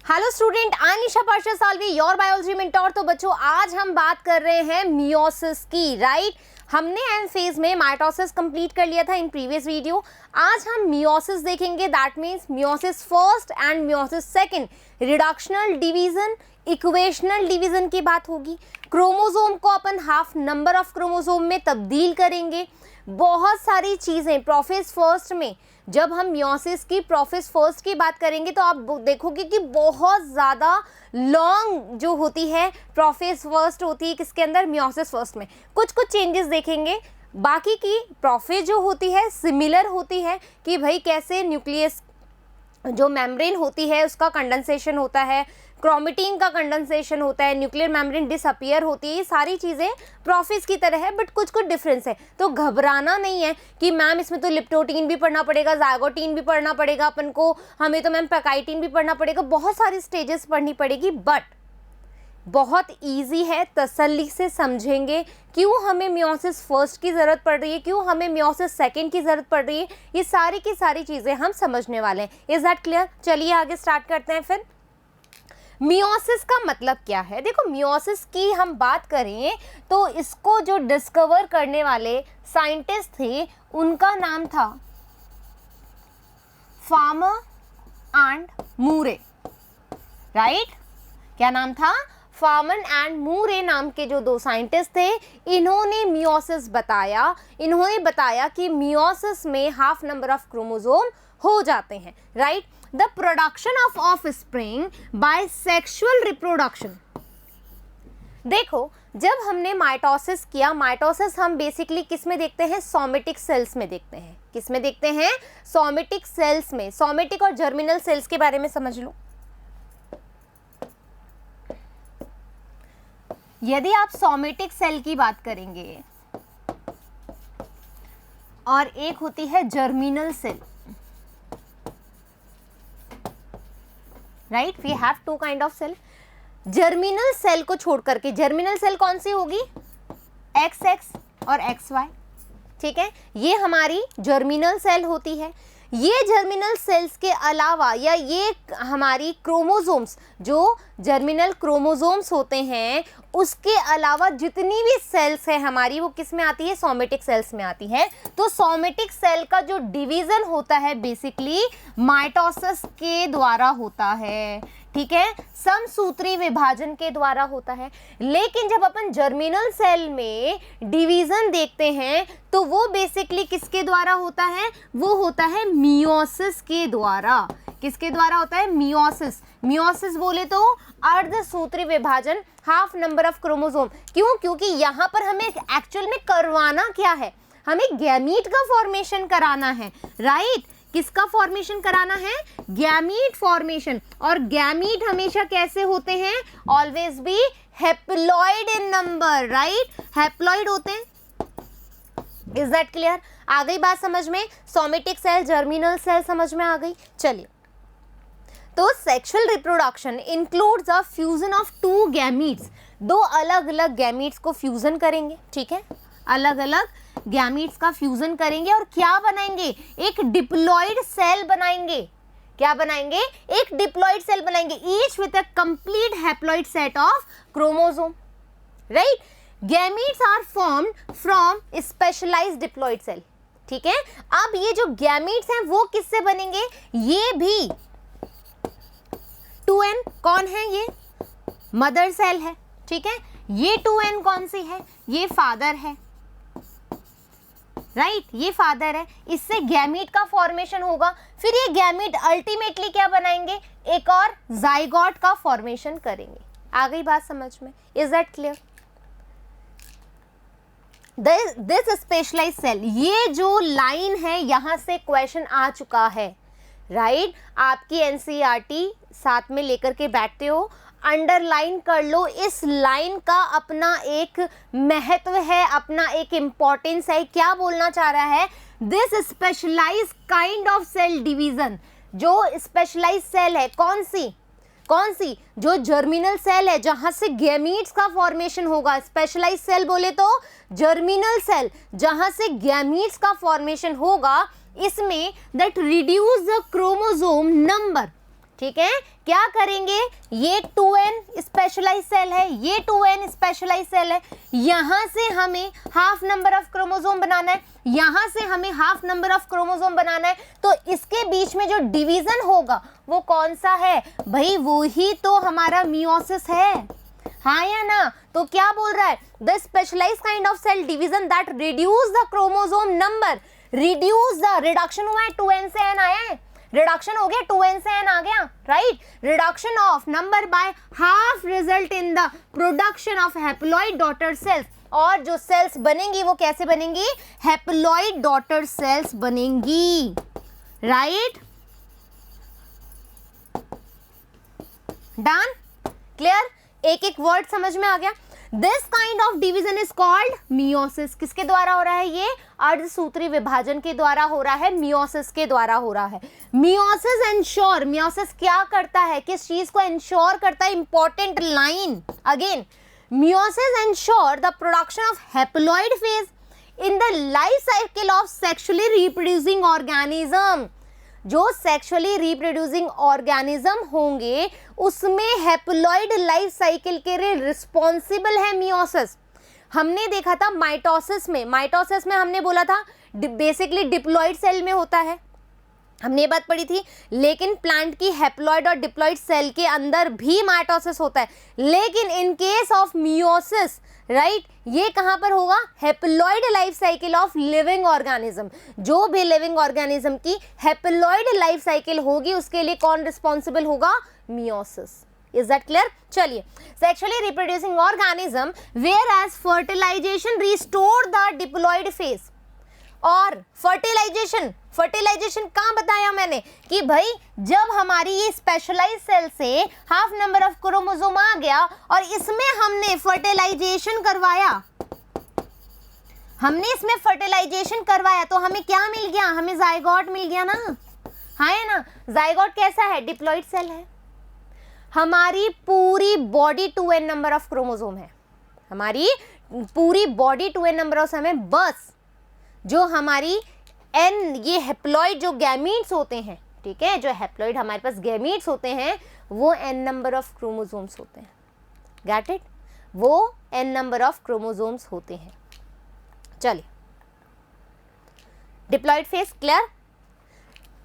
Hello student, I am निशा पार्षद Salvi, your biology mentor. तो बच्चों, आज हम बात कर रहे हैं मियोसिस की, राइट। हमने एम फेज में माइटोसिस कंप्लीट कर लिया था इन प्रीवियस वीडियो। आज हम मियोसिस देखेंगे, that means meiosis first and meiosis second, reductional division, equational division की बात होगी। क्रोमोसोम को अपन हाफ नंबर ऑफ क्रोमोसोम में तब्दील करेंगे। बहुत सारी चीज़ें प्रोफेज फर्स्ट में, जब हम मियोसिस की प्रोफेज फर्स्ट की बात करेंगे तो आप देखोगे कि बहुत ज़्यादा लॉन्ग जो होती है प्रोफेज फर्स्ट होती है किसके अंदर, मियोसिस फर्स्ट में। कुछ चेंजेस देखेंगे। बाकी की प्रोफेज जो होती है सिमिलर होती है कि भाई कैसे न्यूक्लियस जो मेम्ब्रेन होती है उसका कंडेंसेशन होता है, क्रोमेटिन का कंडेंसेशन होता है, न्यूक्लियर मेम्ब्रेन डिसअपियर होती है। ये सारी चीज़ें प्रोफेज की तरह है, बट कुछ डिफरेंस है। तो घबराना नहीं है कि मैम इसमें तो लिप्टोटीन भी पढ़ना पड़ेगा, जाइगोटीन भी पढ़ना पड़ेगा अपन को, हमें तो मैम पैकाइटिन भी पढ़ना पड़ेगा, बहुत सारी स्टेजेस पढ़नी पड़ेगी। बट बहुत इजी है, तसल्ली से समझेंगे क्यों हमें मियोसिस फर्स्ट की ज़रूरत पड़ रही है, क्यों हमें मियोसिस सेकंड की ज़रूरत पड़ रही है। ये सारी की सारी चीज़ें हम समझने वाले हैं। Is that clear? चलिए आगे स्टार्ट करते हैं। फिर मियोसिस का मतलब क्या है? देखो, मियोसिस की हम बात करें तो इसको जो डिस्कवर करने वाले साइंटिस्ट थे उनका नाम था फार्मर एंड मूरे, राइट। क्या नाम था? फार्मन एंड मूरे नाम के जो दो साइंटिस्ट थे, इन्होंने मियोसिस बताया। इन्होंने बताया कि मियोसिस में हाफ नंबर ऑफ क्रोमोसोम हो जाते हैं, right. The production of offspring by sexual reproduction. देखो, जब हमने माइटोसिस किया, माइटोसिस हम बेसिकली किस में देखते हैं? सोमेटिक सेल्स में देखते हैं। किस में देखते हैं? सोमेटिक सेल्स में। सोमेटिक और जर्मिनल सेल्स के बारे में समझ लो। यदि आप सोमेटिक सेल की बात करेंगे और एक होती है germinal cell, right, we have two kind of cell. Germinal cell को छोड़ करके, जर्मिनल सेल कौन सी होगी? XX और XY, ठीक है, ये हमारी जर्मिनल सेल होती है। ये जर्मिनल सेल्स के अलावा या ये हमारी क्रोमोसोम्स, जो जर्मिनल क्रोमोसोम्स होते हैं, उसके अलावा जितनी भी सेल्स है हमारी, वो किस में आती है? सोमेटिक सेल्स में आती है। तो सोमेटिक सेल का जो डिवीजन होता है बेसिकली माइटोसिस के द्वारा होता है, ठीक है, समसूत्री विभाजन के द्वारा होता है। लेकिन जब अपन जर्मिनल सेल में डिवीजन देखते हैं तो वो बेसिकली किसके द्वारा होता है? वो होता है मियोसिस के द्वारा। किसके द्वारा होता है? मियोसिस। मियोसिस बोले तो अर्धसूत्री विभाजन, हाफ नंबर ऑफ क्रोमोसोम। क्यों? क्योंकि यहाँ पर हमें एक्चुअल में करवाना क्या है? हमें गैमीट का फॉर्मेशन कराना है, राइट। किसका फॉर्मेशन कराना है? Gamete formation. और गैमीट हमेशा कैसे होते हैं? Always be haploid in number, right, haploid होते हैं। Is that clear? आ गई बात समझ में? सोमेटिक सेल, जर्मिनल सेल समझ में आ गई? चलिए, तो sexual reproduction includes a fusion of to gametes. दो अलग अलग गैमीट्स को फ्यूजन करेंगे, ठीक है, अलग अलग गैमीट्स का फ्यूजन करेंगे और क्या बनाएंगे? एक डिप्लॉइड सेल बनाएंगे। क्या बनाएंगे? एक डिप्लॉइड सेल बनाएंगे, each with a complete haploid set of chromosome, right. Gametes are formed from specialised diploid cell, ठीक है। अब ये जो गैमीट्स हैं वो किससे बनेंगे? ये भी 2n कौन है? ये मदर सेल है, ठीक है। ये 2n कौन सी है? ये फादर है, राइट, ये फादर है। इससे गैमीट का फॉर्मेशन होगा। फिर ये गैमीट अल्टीमेटली क्या बनाएंगे? एक और जाइगोट का फॉर्मेशन करेंगे। आ गई बात समझ में? Is that clear? This specialised cell, ये जो लाइन है यहां से क्वेश्चन आ चुका है, राइट। आपकी एनसीईआरटी साथ में लेकर के बैठते हो, अंडरलाइन कर लो। इस लाइन का अपना एक महत्व है, अपना एक इम्पोर्टेंस है। क्या बोलना चाह रहा है? This specialised kind of cell division, जो स्पेशलाइज्ड सेल है, कौन सी? कौन सी? जो जर्मिनल सेल है, जहां से गैमीट्स का फॉर्मेशन होगा। स्पेशलाइज्ड सेल बोले तो जर्मिनल सेल, जहां से गैमीट्स का फॉर्मेशन होगा। इसमें that reduce the chromosome number, ठीक है, क्या करेंगे, ये 2n स्पेशलाइज सेल है, ये 2n स्पेशलाइज सेल है, यहां से हमें हाफ नंबर ऑफ क्रोमोसोम बनाना है, यहां से हमें हाफ नंबर ऑफ क्रोमोसोम बनाना है, तो इसके बीच में जो डिवीजन होगा वो कौन सा है भाई, वो ही तो हमारा मियोसिस है, हाँ या ना। तो क्या बोल रहा है, the specialise kind of cell division that reduce the chromosome number, reduce the, reduction हुआ है 2n से n आया है, रिडक्शन हो गया 2n से n आ गया, right, reduction of number by half result in the production of haploid daughter cells, और जो सेल्स बनेंगी वो कैसे बनेंगी, हैप्लॉइड डॉटर सेल्स बनेंगी, राइट, डन, क्लियर, एक एक वर्ड समझ में आ गया। This kind of division is called meiosis, किसके द्वारा हो रहा है, ये अर्धसूत्री विभाजन के द्वारा हो रहा है, मियोसिस के द्वारा हो रहा है। मियोसिस एंश्योर, मियोसिस क्या करता है, किस चीज को एंश्योर करता है, important line again, meiosis ensure the production of haploid phase in the life cycle of sexually reproducing organism, जो सेक्सुअली रिप्रोड्यूसिंग ऑर्गेनिज्म होंगे उसमें हैप्लॉइड लाइफ साइकिल के लिए रिस्पॉन्सिबल है मियोसिस। हमने देखा था माइटोसिस में हमने बोला था बेसिकली डिप्लॉइड सेल में होता है, हमने ये बात पढ़ी थी, लेकिन प्लांट की हैप्लॉइड और डिप्लॉइड सेल के अंदर भी माइटोसिस होता है, लेकिन in case of meiosis, right, ये कहां पर होगा, haploid life cycle of living organism, जो भी लिविंग ऑर्गेनिज्म की हैप्लॉइड लाइफ साइकिल होगी उसके लिए कौन रिस्पॉन्सिबल होगा, मियोसिस। Is that clear? चलिए, sexually reproducing organism whereas fertilisation restore the diploid phase, और फर्टिलाइजेशन कहाँ बताया मैंने कि भाई जब हमारी ये स्पेशलाइज सेल से हाफ नंबर ऑफ क्रोमोसोम आ गया और इसमें हमने फर्टिलाइजेशन करवाया, तो हमें क्या मिल गया, हमें जाइगोट मिल गया ना, हाँ है ना। जाइगोट कैसा है, डिप्लॉइड सेल है। हमारी पूरी body 2n number of chromosome है, हमारी पूरी बॉडी 2n नंबर ऑफ है, बस जो हमारी n ये हैप्लॉइड जो गैमीट्स होते हैं, ठीक है, जो हैप्लॉइड हमारे पास गैमीट्स होते हैं वो n नंबर ऑफ क्रोमोसोम्स होते हैं, गॉट इट, वो n नंबर ऑफ क्रोमोसोम्स होते हैं। चलिए, diploid phase clear.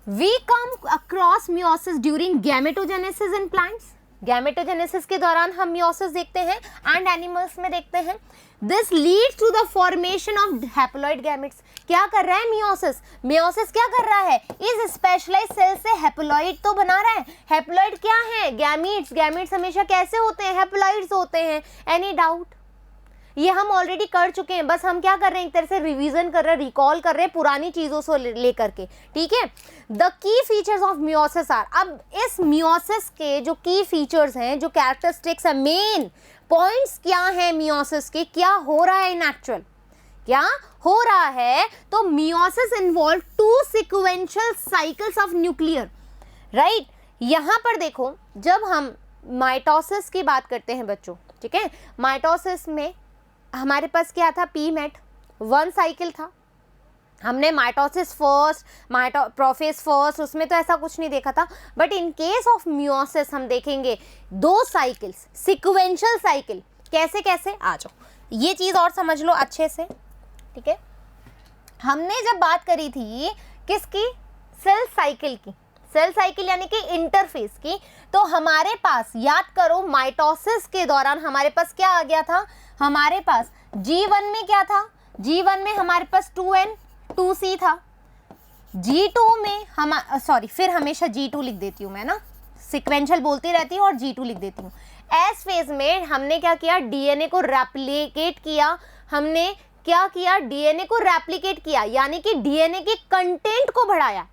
We come across meiosis during gametogenesis in plants, gametogenesis के दौरान हम मियोसिस देखते हैं एंड एनिमल्स में देखते हैं। This leads to the formation of haploid gametes. क्या कर रहा है मियोसिस क्या कर रहा है, इस स्पेशलाइज्ड सेल से हैप्लॉइड तो बना रहा है। हैप्लॉइड क्या है, गैमीट्स हमेशा कैसे होते हैं, हैप्लॉइड्स होते हैं। एनी डाउट, ये हम ऑलरेडी कर चुके हैं, बस हम क्या कर रहे हैं, एक तरह से रिवीजन कर रहे हैं, रिकॉल कर रहे हैं पुरानी चीजों से लेकर के, ठीक है। The key features of meiosis are, अब इस मियोसिस के जो की फीचर्स हैं, जो कैरेक्टरिस्टिक्स है, मेन पॉइंट्स क्या है मियोसिस के, क्या हो रहा है इन एक्चुअल, क्या हो रहा है, तो meiosis involve 2 sequential cycles of nuclear, right. यहां पर देखो, जब हम माइटोसिस की बात करते हैं बच्चों, ठीक है, माइटोसिस में हमारे पास क्या था, पीमेट 1 साइकिल था। हमने माइटोसिस फर्स्ट, प्रोफेज फर्स्ट, उसमें तो ऐसा कुछ नहीं देखा था, but in case of meiosis हम देखेंगे 2 साइकिल्स, सीक्वेंशियल साइकिल। कैसे कैसे, आ जाओ, ये चीज़ और समझ लो अच्छे से, ठीक है। हमने जब बात करी थी किसकी, सेल साइकिल की, सेल साइकिल यानी कि इंटरफेस की, तो हमारे पास याद करो माइटोसिस के दौरान हमारे पास क्या आ गया था, हमारे पास G1 में क्या था, G1 में हमारे पास 2N 2C था। G2 में हम फिर हमेशा G2 लिख देती हूँ मैं ना, सिक्वेंशियल बोलती रहती हूँ और G2 लिख देती हूँ। एस फेज में हमने क्या किया, डीएनए को रेप्लिकेट किया, हमने क्या किया, डीएनए को रेप्लिकेट किया, यानी कि डीएनए के कंटेंट को बढ़ाया,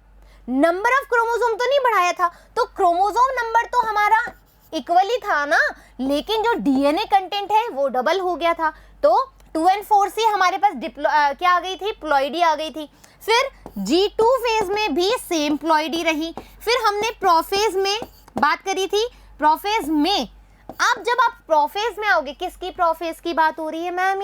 नंबर ऑफ क्रोमोसोम तो नहीं बढ़ाया था, तो क्रोमोसोम नंबर तो हमारा इक्वली था ना, लेकिन जो डीएनए कंटेंट है वो डबल हो गया था। तो 2N4C हमारे पास क्या आ गई थी, प्लॉइडी आ गई थी। फिर G2 फेज में भी सेम प्लॉइडी रही। फिर हमने प्रोफेज में बात करी थी, प्रोफेज में, अब जब आप प्रोफेज में आओगे, किसकी प्रोफेज की बात हो रही है मैम,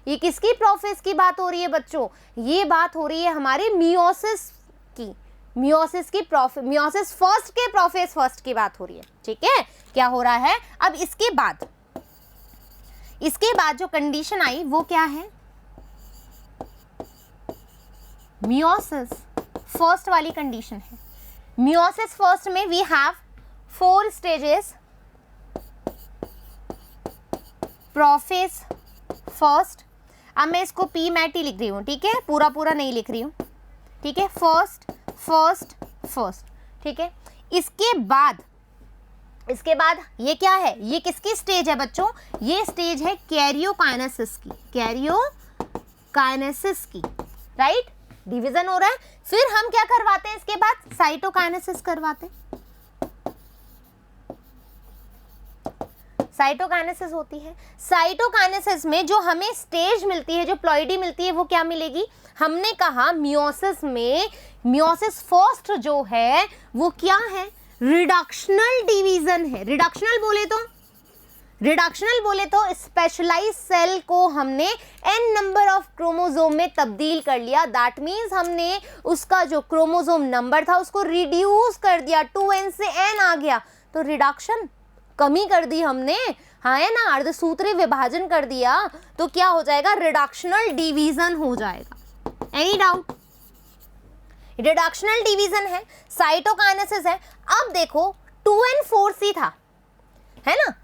ये किसकी प्रोफेज की बात हो रही है बच्चों, ये बात हो रही है हमारे मियोसिस की, मियोसिस फर्स्ट के प्रोफेज फर्स्ट की बात हो रही है, ठीक है। क्या हो रहा है अब इसके बाद जो कंडीशन आई वो क्या है, मियोसिस फर्स्ट वाली कंडीशन है। मियोसिस फर्स्ट में we have 4 stages, prophase first. अब मैं इसको पी मैट ही लिख रही हूँ, ठीक है, पूरा नहीं लिख रही हूँ, ठीक है। फर्स्ट, ठीक है। इसके बाद ये क्या है, ये किसकी स्टेज है बच्चों, ये स्टेज है कैरियोकाइनेसिस की, राइट। डिवीजन हो रहा है, फिर हम क्या करवाते हैं इसके बाद, साइटोकाइनेसिस करवाते हैं। साइटोकाइनेसिस होती है। साइटोकाइनेसिस में जो हमें स्टेज मिलती है, जो प्लॉइडी मिलती है, वो क्या मिलेगी, हमने कहा मियोसिस में मियोसिस फर्स्ट जो है वो क्या है, रिडक्शनल डिवीजन है। रिडक्शनल बोले तो स्पेशलाइज सेल को हमने n नंबर ऑफ क्रोमोसोम में तब्दील कर लिया। दैट मीन्स हमने उसका जो क्रोमोसोम नंबर था उसको रिड्यूस कर दिया, 2n से n आ गया, तो रिडक्शन, कमी कर दी हमने, हाँ है ना, अर्धसूत्री विभाजन कर दिया, तो क्या हो जाएगा, रिडक्शनल डिवीजन हो जाएगा। एनी डाउट, रिडक्शनल डिवीजन है, साइटोकाइनेसिस है। अब देखो 2n4C था, है ना,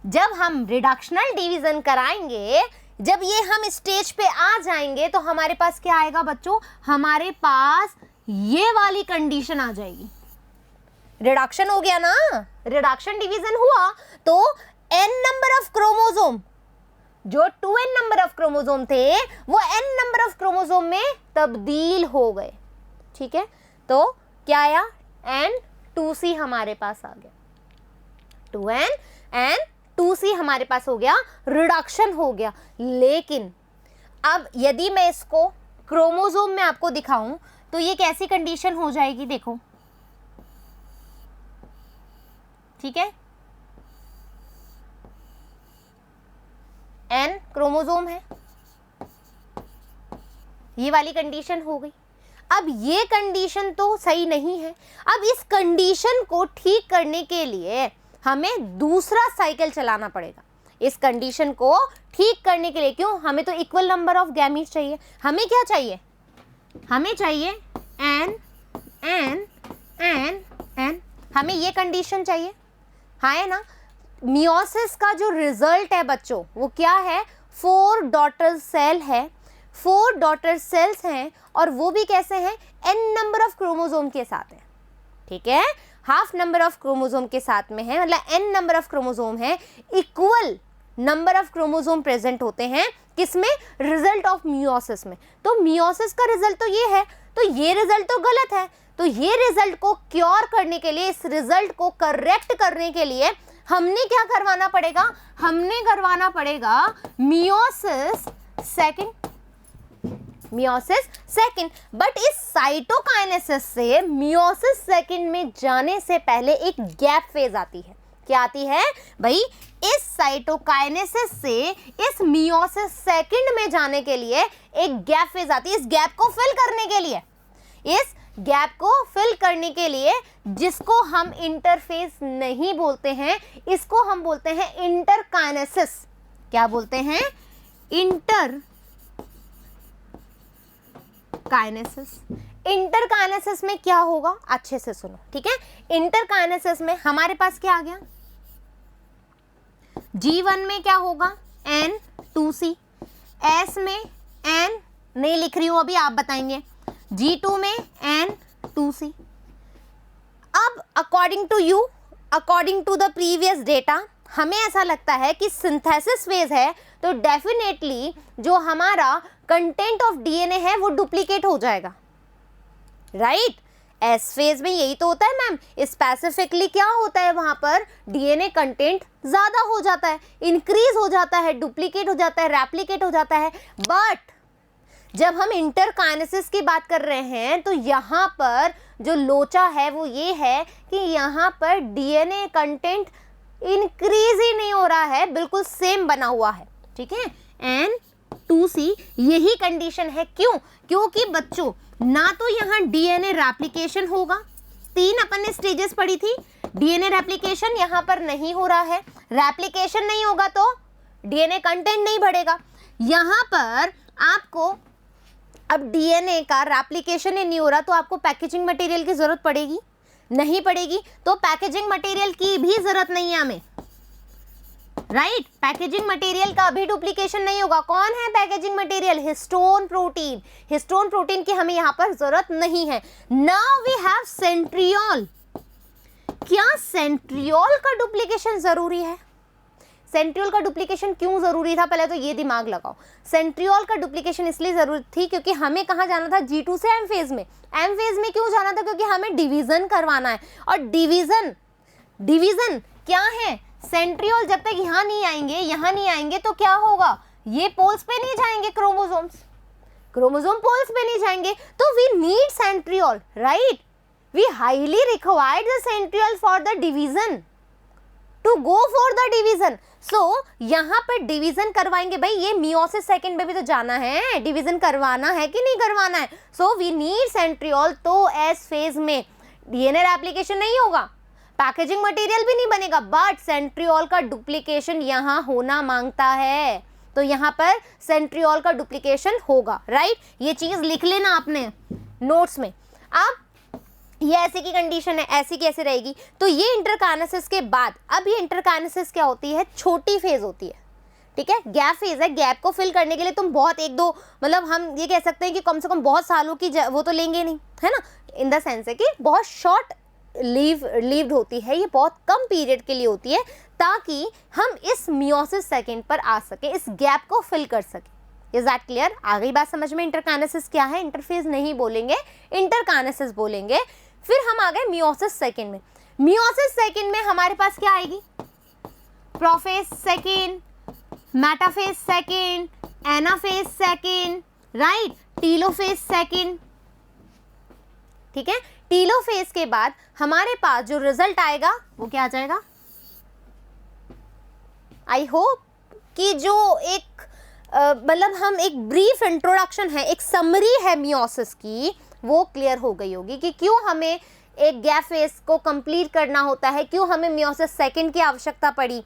जब हम रिडक्शनल डिवीजन कराएंगे, जब ये हम स्टेज पे आ जाएंगे तो हमारे पास क्या आएगा बच्चों, हमारे पास ये वाली कंडीशन आ जाएगी। रिडक्शन हो गया ना, रिडक्शन डिवीजन हुआ तो n नंबर ऑफ क्रोमोसोम, जो 2n नंबर ऑफ क्रोमोसोम थे वो n नंबर ऑफ क्रोमोसोम में तब्दील हो गए, ठीक है। तो क्या आया, N2C हमारे पास आ गया, 2n and 2C हमारे पास हो गया, रिडक्शन हो गया। लेकिन अब यदि मैं इसको क्रोमोसोम में आपको दिखाऊं तो ये कैसी कंडीशन हो जाएगी, देखो, ठीक है, N क्रोमोसोम है, ये वाली कंडीशन हो गई। अब ये कंडीशन तो सही नहीं है। अब इस कंडीशन को ठीक करने के लिए हमें दूसरा साइकिल चलाना पड़ेगा। इस कंडीशन को ठीक करने के लिए, क्यों, हमें तो इक्वल नंबर ऑफ गैमीट चाहिए। हमें क्या चाहिए, हमें चाहिए n n n n, हमें ये कंडीशन चाहिए, हाँ है ना। मियोसिस का जो रिजल्ट है बच्चों वो क्या है, 4 डॉटर सेल है, 4 डॉटर सेल्स हैं, और वो भी कैसे हैं, n नंबर ऑफ क्रोमोसोम के साथ है, ठीक है, हाफ नंबर ऑफ क्रोमोसोम के साथ में है, मतलब n नंबर ऑफ क्रोमोसोम है, equal number of chromosome present होते हैं किसमें, रिजल्ट ऑफ मियोसिस में। तो मियोसिस का रिजल्ट तो ये है, तो ये रिजल्ट तो गलत है। तो ये रिजल्ट को क्योर करने के लिए, इस रिजल्ट को करेक्ट करने के लिए हमने क्या करवाना पड़ेगा, हमने करवाना पड़ेगा मियोसिस सेकंड। बट इस साइटोकाइनेसिस से मियोसिस सेकंड में जाने से पहले एक गैप फेज आती है। क्या आती है भाई, इस साइटोकाइनेसिस से इस मियोसिस सेकंड में जाने के लिए एक गैप फेज आती है। इस गैप को फिल करने के लिए जिसको हम इंटरफेस नहीं बोलते हैं, इसको हम बोलते हैं इंटरकाइनेसिस। क्या बोलते हैं, इंटरकाइनेसिस में क्या होगा, अच्छे से सुनो, ठीक है। इंटरकाइनेसिस में हमारे पास क्या आ गया, G1 में क्या होगा, N2C, S में N नहीं लिख रही हूं अभी, आप बताएंगे, G2 में N2C। अब according to the previous data हमें ऐसा लगता है कि सिंथेसिस फेज है तो डेफिनेटली जो हमारा कंटेंट ऑफ डीएनए है वो डुप्लीकेट हो जाएगा, राइट। एस फेज में यही तो होता है मैम, स्पेसिफिकली क्या होता है, वहां पर डीएनए कंटेंट ज्यादा हो जाता है, इंक्रीज हो जाता है, डुप्लीकेट हो जाता है, रेप्लिकेट हो जाता है। बट जब हम इंटरकाइनेसिस की बात कर रहे हैं तो यहाँ पर जो लोचा है वो ये है कि यहाँ पर डीएनए कंटेंट इंक्रीज ही नहीं हो रहा है, बिल्कुल सेम बना हुआ है, ठीक है। N2C यही कंडीशन है, क्यों, क्योंकि बच्चों ना तो यहाँ डीएनए रेप्लिकेशन होगा, 3 अपन ने स्टेजेस पढ़ी थी, डीएनए रेप्लिकेशन यहाँ पर नहीं हो रहा है, रेप्लिकेशन नहीं होगा तो डीएनए कंटेंट नहीं बढ़ेगा। यहाँ पर आपको अब डीएनए का रेप्लिकेशन ही नहीं हो रहा तो आपको पैकेजिंग मटेरियल की जरूरत पड़ेगी, नहीं पड़ेगी, तो पैकेजिंग मटेरियल की भी जरूरत नहीं है हमें, राइट। पैकेजिंग मटेरियल का भी डुप्लीकेशन नहीं होगा। कौन है packaging material? Histone protein. Histone protein की हमें यहाँ पर जरूरत नहीं है। Now we have centriole. क्या सेंट्रियोल का डुप्लीकेशन जरूरी है? सेंट्रियोल का डुप्लीकेशन क्यों जरूरी था? पहले तो ये दिमाग लगाओ। सेंट्रियोल का डुप्लीकेशन इसलिए जरूरी थी क्योंकि हमें कहाँ जाना था? G2 से एम फेज में। एम फेज में क्यों जाना था? क्योंकि हमें डिवीजन करवाना है, और डिवीजन क्या है? सेंट्रियोल जब तक यहाँ नहीं आएंगे तो क्या होगा? ये पोल्स पे नहीं जाएंगे, क्रोमोसोम पोल्स पे नहीं जाएंगे, तो we need centriole, right. We highly required the centriole for the division, to go for the division. So यहाँ पर डिवीजन करवाएंगे भाई, ये मियोसिस सेकंड में भी तो जाना है, डिवीजन करवाना है कि नहीं करवाना है। So we need centriole. तो एस फेज में डीएनए एप्लीकेशन नहीं होगा, पैकेजिंग मटेरियल भी नहीं बनेगा, बट सेंट्रियोल का डुप्लीकेशन यहाँ होना मांगता है, तो यहाँ पर सेंट्रियोल का डुप्लीकेशन होगा, राइट। ये चीज लिख लेना आपने नोट्स में। अब ये ऐसे की कंडीशन है, ऐसी कैसे रहेगी? तो ये इंटरकाइनेसिस के बाद, अब ये इंटरकाइनेसिस क्या होती है? छोटी फेज होती है, ठीक है, गैप फेज है। गैप को फिल करने के लिए तुम बहुत एक दो, मतलब हम ये कह सकते हैं कि कम से कम बहुत सालों की वो तो लेंगे नहीं, है ना, इन द सेंस है कि बहुत शॉर्ट लीव्ड होती है, ये बहुत कम पीरियड के लिए होती है, ताकि हम इस मियोसिस सेकंड पर आ सके, इस गैप को फिल कर सके। Is that clear? आ गई बात समझ में? इंटरकाइनेसिस क्या है? इंटरफेज नहीं बोलेंगे, इंटरकाइनेसिस बोलेंगे। फिर हम आ गए मियोसिस सेकंड में। मियोसिस सेकंड में हमारे पास क्या आएगी? Prophase second, metaphase second, anaphase second, right, telophase second, ठीक है। टीलोफेज के बाद हमारे पास जो रिजल्ट आएगा वो क्या आ जाएगा? आई होप कि जो एक मतलब हम एक ब्रीफ इंट्रोडक्शन है, एक समरी है मियोसिस की, वो क्लियर हो गई होगी कि क्यों हमें एक गैप फेज को कंप्लीट करना होता है, क्यों हमें मियोसिस सेकंड की आवश्यकता पड़ी।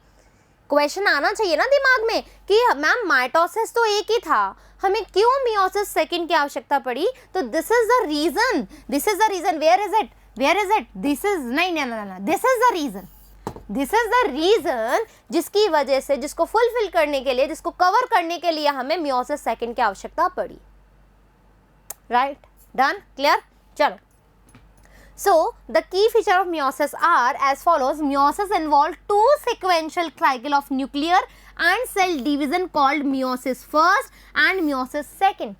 क्वेश्चन आना चाहिए ना दिमाग में कि मैम माइटोसिस तो एक ही था, हमें क्यों मियोसिस सेकंड की आवश्यकता पड़ी? तो this is the reason, where is it, this is नहीं, दिस इज द रीजन जिसकी वजह से, जिसको फुलफिल करने के लिए, जिसको कवर करने के लिए हमें मियोसिस सेकंड की आवश्यकता पड़ी, राइट। डन? क्लियर? चलो। So the key feature of meiosis are as follows. Meiosis involves 2 sequential cycle of nuclear and cell division called meiosis first and meiosis second,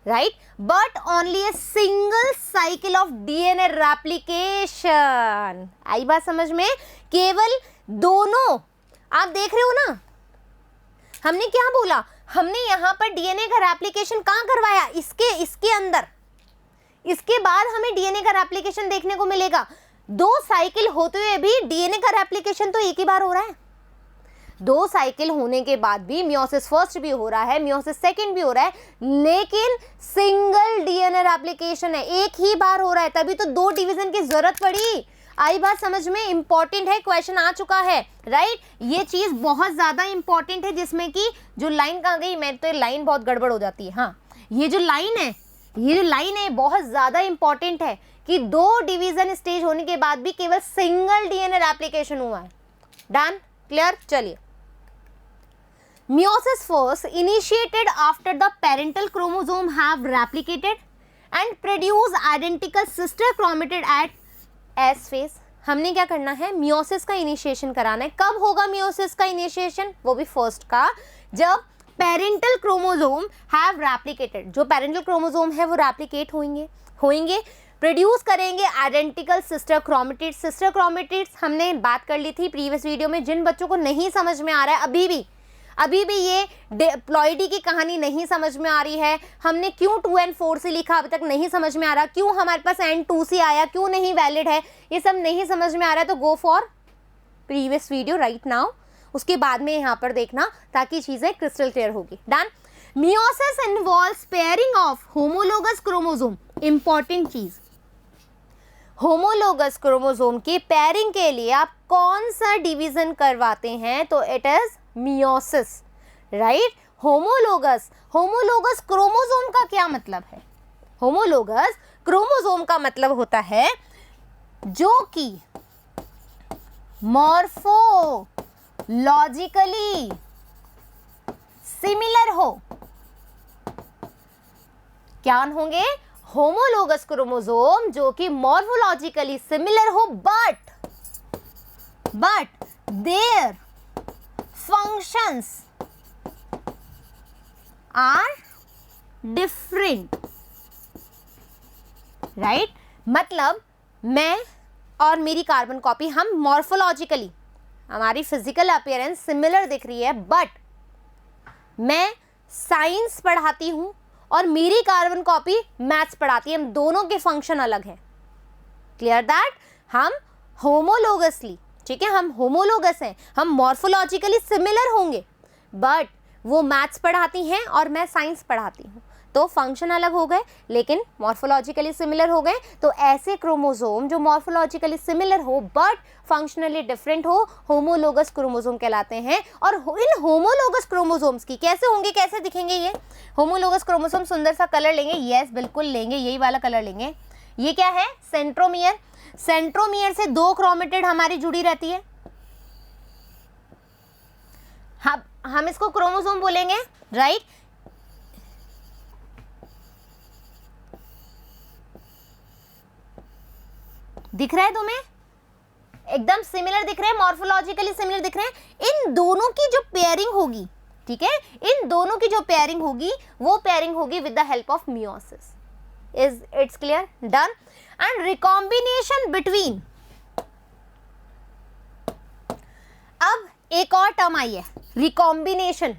right? But only a single cycle of DNA replication. आई बात समझ में? केवल दोनों, आप देख रहे हो ना, हमने क्या बोला? हमने यहाँ पर डीएनए का रेप्लिकेशन कहाँ करवाया? इसके अंदर। इसके बाद हमें डीएनए का रेप्लिकेशन देखने को मिलेगा। 2 साइकिल होते हुए भी डीएनए का रेप्लिकेशन तो एक ही बार हो रहा है। 2 साइकिल होने के बाद भी मियोसिस फर्स्ट भी हो रहा है, मियोसिस सेकंड भी हो रहा है, लेकिन सिंगल डीएनए रेप्लिकेशन है, एक ही बार हो रहा है, तभी तो 2 डिवीजन की जरूरत पड़ी। आई बात समझ में? इंपॉर्टेंट है, क्वेश्चन आ चुका है, राइट। ये चीज बहुत ज्यादा इंपॉर्टेंट है, जिसमें कि जो लाइन कहाँ गई, मैं तो लाइन बहुत गड़बड़ हो जाती है। हाँ, ये जो लाइन है बहुत ज्यादा इंपॉर्टेंट है कि 2 डिवीजन स्टेज होने के बाद भी केवल सिंगल डीएनए रेप्लिकेशन हुआ है। डन? क्लियर? चलिए। Meiosis first initiated after the parental chromosome have replicated and produce identical sister chromatid at S phase. हमने क्या करना है? मियोसिस का इनिशिएशन कराना है। कब होगा मियोसिस का इनिशिएशन? वो भी फर्स्ट का, जब पेरेंटल क्रोमोसोम हैव रेप्लिकेटेड, जो पेरेंटल क्रोमोसोम है वो रेप्लिकेट होंगे, प्रोड्यूस करेंगे identical sister chromatids. Sister chromatids हमने बात कर ली थी प्रीवियस वीडियो में। जिन बच्चों को नहीं समझ में आ रहा है अभी भी ये डिप्लॉइडी की कहानी नहीं समझ में आ रही है, हमने क्यों 2n4 से लिखा अभी तक नहीं समझ में आ रहा, क्यों हमारे पास n2 से आया, क्यों नहीं वैलिड है, ये सब नहीं समझ में आ रहा है, तो go for previous video right now, उसके बाद में यहाँ पर देखना, ताकि चीजें क्रिस्टल क्लियर होगी। Done? Meiosis involves pairing of homologous chromosome important चीज, होमोलोगस क्रोमोसोम की पेयरिंग के लिए आप कौन सा डिवीजन करवाते हैं? तो it is meiosis, right. Homologous, homologous chromosome का क्या मतलब है? होमोलोगस क्रोमोसोम का मतलब होता है जो कि मॉर्फोलॉजिकली सिमिलर हो। क्या होंगे? होमोलोगस क्रोमोसोम जो कि मॉर्फोलॉजिकली सिमिलर हो, but their functions are different, right. मतलब मैं और मेरी कार्बन कॉपी, हम मॉर्फोलॉजिकली, हमारी फिजिकल अपीयरेंस सिमिलर दिख रही है, बट मैं साइंस पढ़ाती हूं और मेरी कार्बन कॉपी मैथ्स पढ़ाती है, हम दोनों के फंक्शन अलग हैं। Clear that? हम होमोलोगसली, ठीक है, हम होमोलोगस हैं, हम मॉर्फोलॉजिकली सिमिलर होंगे, बट वो मैथ्स पढ़ाती हैं और मैं साइंस पढ़ाती हूँ, तो फंक्शन अलग हो गए लेकिन मॉर्फोलॉजिकली सिमिलर हो गए। तो ऐसे क्रोमोसोम जो मॉर्फोलॉजिकली सिमिलर हो बट फंक्शनली डिफरेंट हो, होमोलोगस क्रोमोसोम कहलाते हैं। और इन होमोलोगस क्रोमोसोम्स की कैसे होंगे, कैसे दिखेंगे ये होमोलोगस क्रोमोसोम? सुंदर सा कलर लेंगे, यस बिल्कुल लेंगे, यही वाला कलर लेंगे। ये क्या है? सेंट्रोमियर। सेंट्रोमियर से 2 क्रोमेटिड हमारी जुड़ी रहती है, हम इसको क्रोमोसोम बोलेंगे, राइट। दिख रहा है तुम्हें? एकदम सिमिलर दिख रहे हैं, मॉर्फोलॉजिकली सिमिलर दिख रहे हैं। इन दोनों की जो पेयरिंग होगी, ठीक है, इन दोनों की जो पेयरिंग होगी वो पेयरिंग होगी with the help of meiosis. Is it's clear? Done. And recombination between, अब एक और टर्म आई है, रिकॉम्बिनेशन,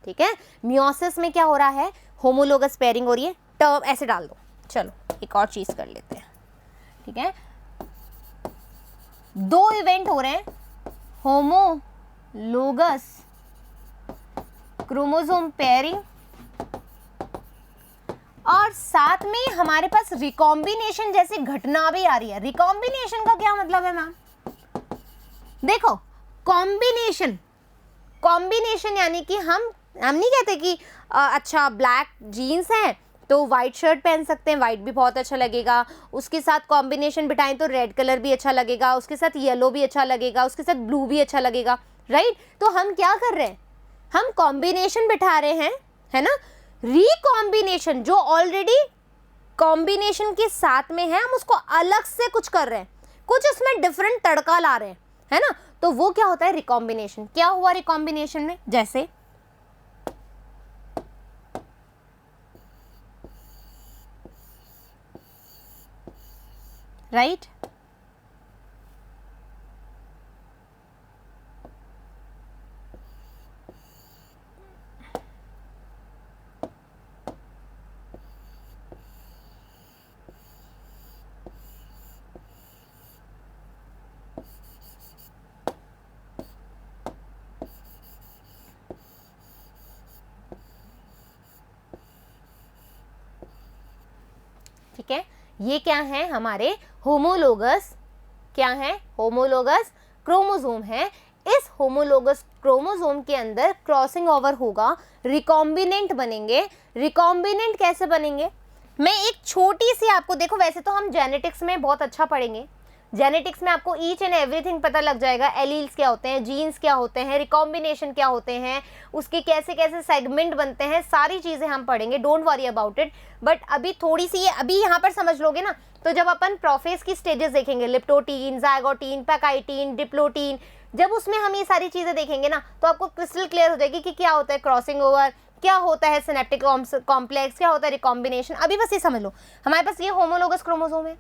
ठीक है। मियोसिस में क्या हो रहा है? होमोलोगस पेयरिंग हो रही है, टर्म ऐसे डाल दो। चलो एक और चीज कर लेते हैं, ठीक है। 2 इवेंट हो रहे हैं, होमोलोगस क्रोमोसोम पेयरिंग और साथ में हमारे पास रिकॉम्बिनेशन जैसी घटना भी आ रही है। रिकॉम्बिनेशन का क्या मतलब है मैम? देखो, कॉम्बिनेशन, कॉम्बिनेशन यानी कि हम नहीं कहते कि अच्छा ब्लैक जीन्स है तो वाइट शर्ट पहन सकते हैं, वाइट भी बहुत अच्छा लगेगा, उसके साथ कॉम्बिनेशन बिठाएं तो रेड कलर भी अच्छा लगेगा, उसके साथ येलो भी अच्छा लगेगा, उसके साथ ब्लू भी अच्छा लगेगा, राइट। तो हम क्या कर रहे हैं? हम कॉम्बिनेशन बिठा रहे हैं, है ना। रिकॉम्बिनेशन जो ऑलरेडी कॉम्बिनेशन के साथ में है, हम उसको अलग से कुछ कर रहे हैं, कुछ उसमें डिफरेंट तड़का ला रहे हैं, है ना। तो वो क्या होता है? रिकॉम्बिनेशन। क्या हुआ रिकॉम्बिनेशन में? जैसे राइट, ठीक है। ये क्या है? हमारे होमोलोगस, क्या है? होमोलोगस क्रोमोसोम है। इस होमोलोगस क्रोमोसोम के अंदर क्रॉसिंग ओवर होगा, रिकॉम्बिनेंट बनेंगे। रिकॉम्बिनेंट कैसे बनेंगे? मैं एक छोटी सी आपको, देखो वैसे तो हम जेनेटिक्स में बहुत अच्छा पढ़ेंगे, जेनेटिक्स में आपको ईच एंड एवरीथिंग पता लग जाएगा, एलील्स क्या होते हैं, जीन्स क्या होते हैं, रिकॉम्बिनेशन क्या होते हैं, उसके कैसे कैसे सेगमेंट बनते हैं, सारी चीज़ें हम पढ़ेंगे, don't worry about it. But अभी थोड़ी सी ये अभी यहाँ पर समझ लोगे ना, तो जब अपन प्रोफेज की स्टेजेस देखेंगे, लिप्टोटीन, जाइगोटीन, पैकाइटीन, डिप्लोटीन, जब उसमें हम ये सारी चीज़ें देखेंगे ना तो आपको क्रिस्टल क्लियर हो जाएगी कि क्या होता है क्रॉसिंग ओवर, क्या होता है सिनेप्टिक कॉम्प्लेक्स, क्या होता है रिकॉम्बिनेशन। अभी बस ये समझ लो, हमारे पास ये होमोलोगस क्रोमोसोम है,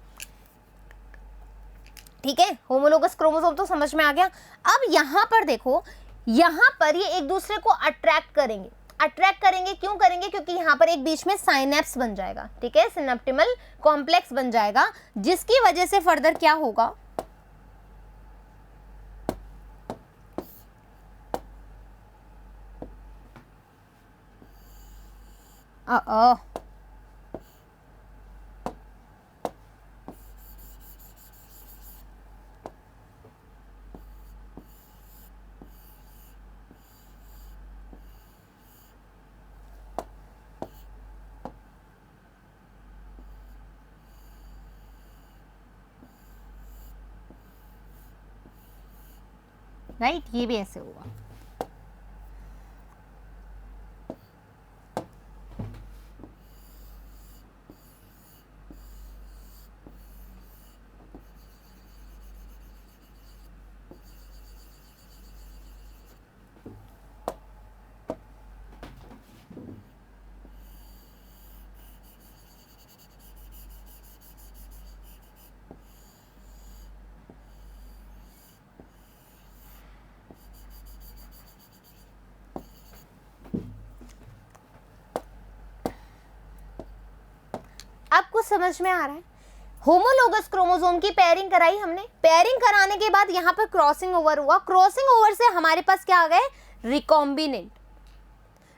ठीक है। होमोलोगस क्रोमोसोम तो समझ में आ गया। अब यहाँ पर देखो, यहाँ पर ये एक दूसरे को अट्रैक्ट करेंगे। अट्रैक्ट करेंगे क्यों करेंगे? क्योंकि यहाँ पर एक बीच में साइनेप्स बन जाएगा, ठीक है, सिनेप्टिमल कॉम्प्लेक्स बन जाएगा, जिसकी वजह से फर्दर क्या होगा? राइट, ये भी ऐसे होगा। अब कुछ समझ में आ रहा है? होमोलोगस क्रोमोसोम की पेयरिंग कराई हमने, पेयरिंग कराने के बाद यहाँ पर क्रॉसिंग ओवर हुआ, क्रॉसिंग ओवर से हमारे पास क्या आ गए? रिकॉम्बिनेंट,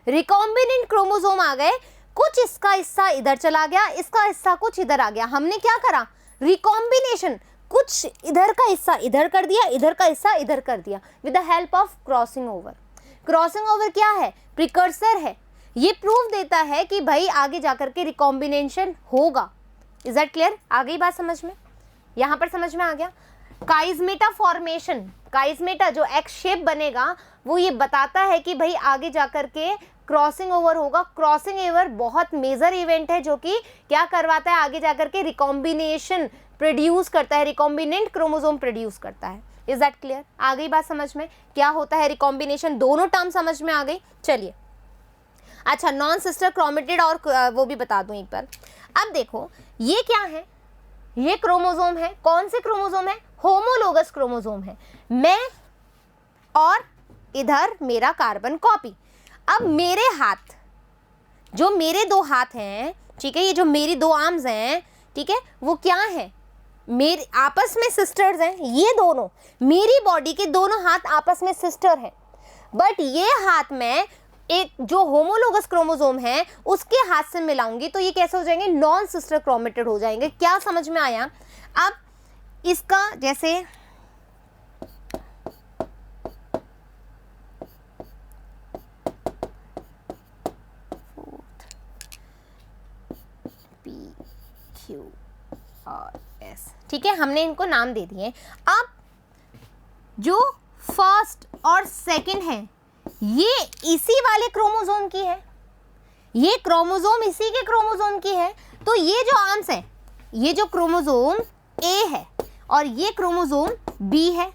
रिकॉम्बिनेंट क्रोमोसोम आ गए। कुछ इसका हिस्सा इधर चला गया, इसका हिस्सा कुछ इधर आ गया। हमने क्या करा? रिकॉम्बिनेशन, कुछ इधर का हिस्सा इधर कर दिया, इधर का हिस्सा इधर कर दिया, with the help of crossing over. Crossing over क्या है? प्रिकर्सर है, ये प्रूफ देता है कि भाई आगे जाकर के रिकॉम्बिनेशन होगा। Is that clear? आ गई बात समझ में? यहाँ पर समझ में आ गया। काइजमेटा फॉर्मेशन, काइजमेटा जो एक्स शेप बनेगा वो ये बताता है कि भाई आगे जाकर के क्रॉसिंग ओवर होगा। क्रॉसिंग ओवर बहुत मेजर इवेंट है जो कि क्या करवाता है? आगे जाकर के रिकॉम्बिनेशन प्रोड्यूस करता है, रिकॉम्बिनेंट क्रोमोसोम प्रोड्यूस करता है। Is that clear? आ गई बात समझ में? क्या होता है रिकॉम्बिनेशन? दोनों टर्म समझ में आ गई। चलिए, अच्छा, नॉन सिस्टर क्रोमेटिड और वो भी बता दूं एक बार। अब देखो ये क्या है? ये क्रोमोसोम है। कौन से क्रोमोसोम है? होमोलोगस क्रोमोसोम है। मैं और इधर मेरा कार्बन कॉपी। अब मेरे हाथ, जो मेरे दो हाथ हैं, ठीक है, ये जो मेरी दो आर्म्स हैं, ठीक है, वो क्या है? मेरे आपस में सिस्टर्स हैं। ये दोनों मेरी बॉडी के दोनों हाथ आपस में सिस्टर हैं, बट ये हाथ में एक जो होमोलोगस क्रोमोसोम है उसके हाथ से मिलाऊंगी तो ये कैसे हो जाएंगे? नॉन सिस्टर क्रोमेटिड हो जाएंगे। क्या समझ में आया? अब इसका जैसे P-Q-R-S, ठीक है, हमने इनको नाम दे दिए। अब जो फर्स्ट और सेकंड है ये इसी वाले क्रोमोसोम की है, ये क्रोमोसोम इसी के क्रोमोसोम की है। तो ये जो आर्म्स है, ये जो क्रोमोसोम ए है और ये क्रोमोसोम बी है,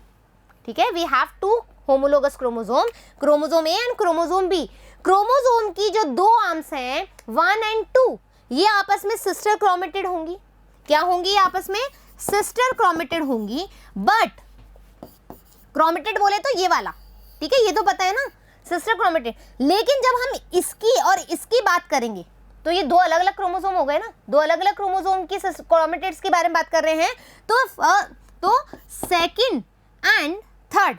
ठीक है। We have two homologous chromosome, chromosome A and chromosome B. Chromosome की जो दो आर्म्स हैं 1 और 2, ये आपस में सिस्टर क्रोमेटिड होंगी। क्या होंगी? आपस में सिस्टर क्रोमेटिड होंगी। बट क्रोमेटिड बोले तो ये वाला, ठीक है, ये तो पता है ना, सिस्टर क्रोमेटिड। लेकिन जब हम इसकी और इसकी बात करेंगे तो ये दो अलग अलग क्रोमोसोम हो गए ना, दो अलग अलग क्रोमोसोम की क्रोमेटिड्स के बारे में बात कर रहे हैं। तो second and third,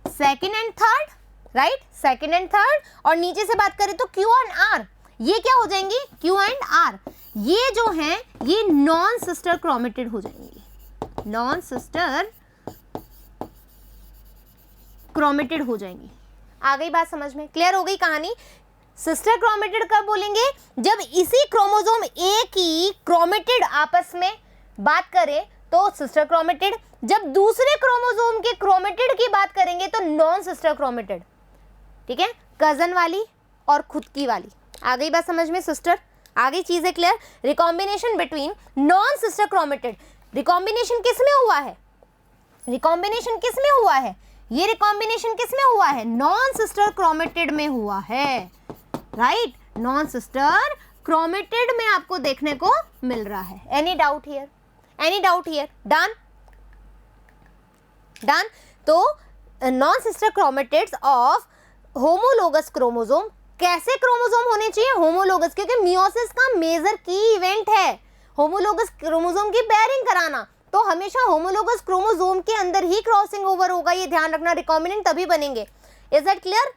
second and third, right, second and third. और नीचे से बात करें तो क्यू एंड आर, ये क्या हो जाएंगे? Q and R. ये जो हैं ये नॉन सिस्टर क्रोमेटिड हो जाएंगी, नॉन सिस्टर क्रोमेटिड हो जाएंगी। आ गई बात समझ में? क्लियर हो गई कहानी? सिस्टर क्रोमेटिड कब बोलेंगे? जब इसी क्रोमोसोम ए की क्रोमेटिड आपस में बात करें तो सिस्टर क्रोमेटिड, जब दूसरे क्रोमोसोम के क्रोमेटिड की बात करेंगे तो नॉन सिस्टर क्रोमेटिड, ठीक है, कजन वाली और खुद की वाली। आ गई बात समझ में सिस्टर? आ गई चीजें clear? Recombination between non sister chromatid. Recombination किस में हुआ है? रिकॉम्बिनेशन किस में हुआ है? ये रिकॉम्बिनेशन किस में हुआ है? नॉन सिस्टर क्रोमेटिड में हुआ है, राइट, नॉन सिस्टर क्रोमेटिड में आपको देखने को मिल रहा है। Any doubt here? Any doubt here? Done, done. तो non sister chromatids of homologous chromosome. कैसे क्रोमोसोम होने चाहिए? होमोलोगस, क्योंकि मियोसिस का मेजर की इवेंट है होमोलोगस क्रोमोसोम की पेयरिंग कराना। तो हमेशा होमोलोगस क्रोमोसोम के अंदर ही क्रॉसिंग ओवर होगा, ये ध्यान रखना। रिकॉम्बिनेंट तभी बनेंगे। Is that clear?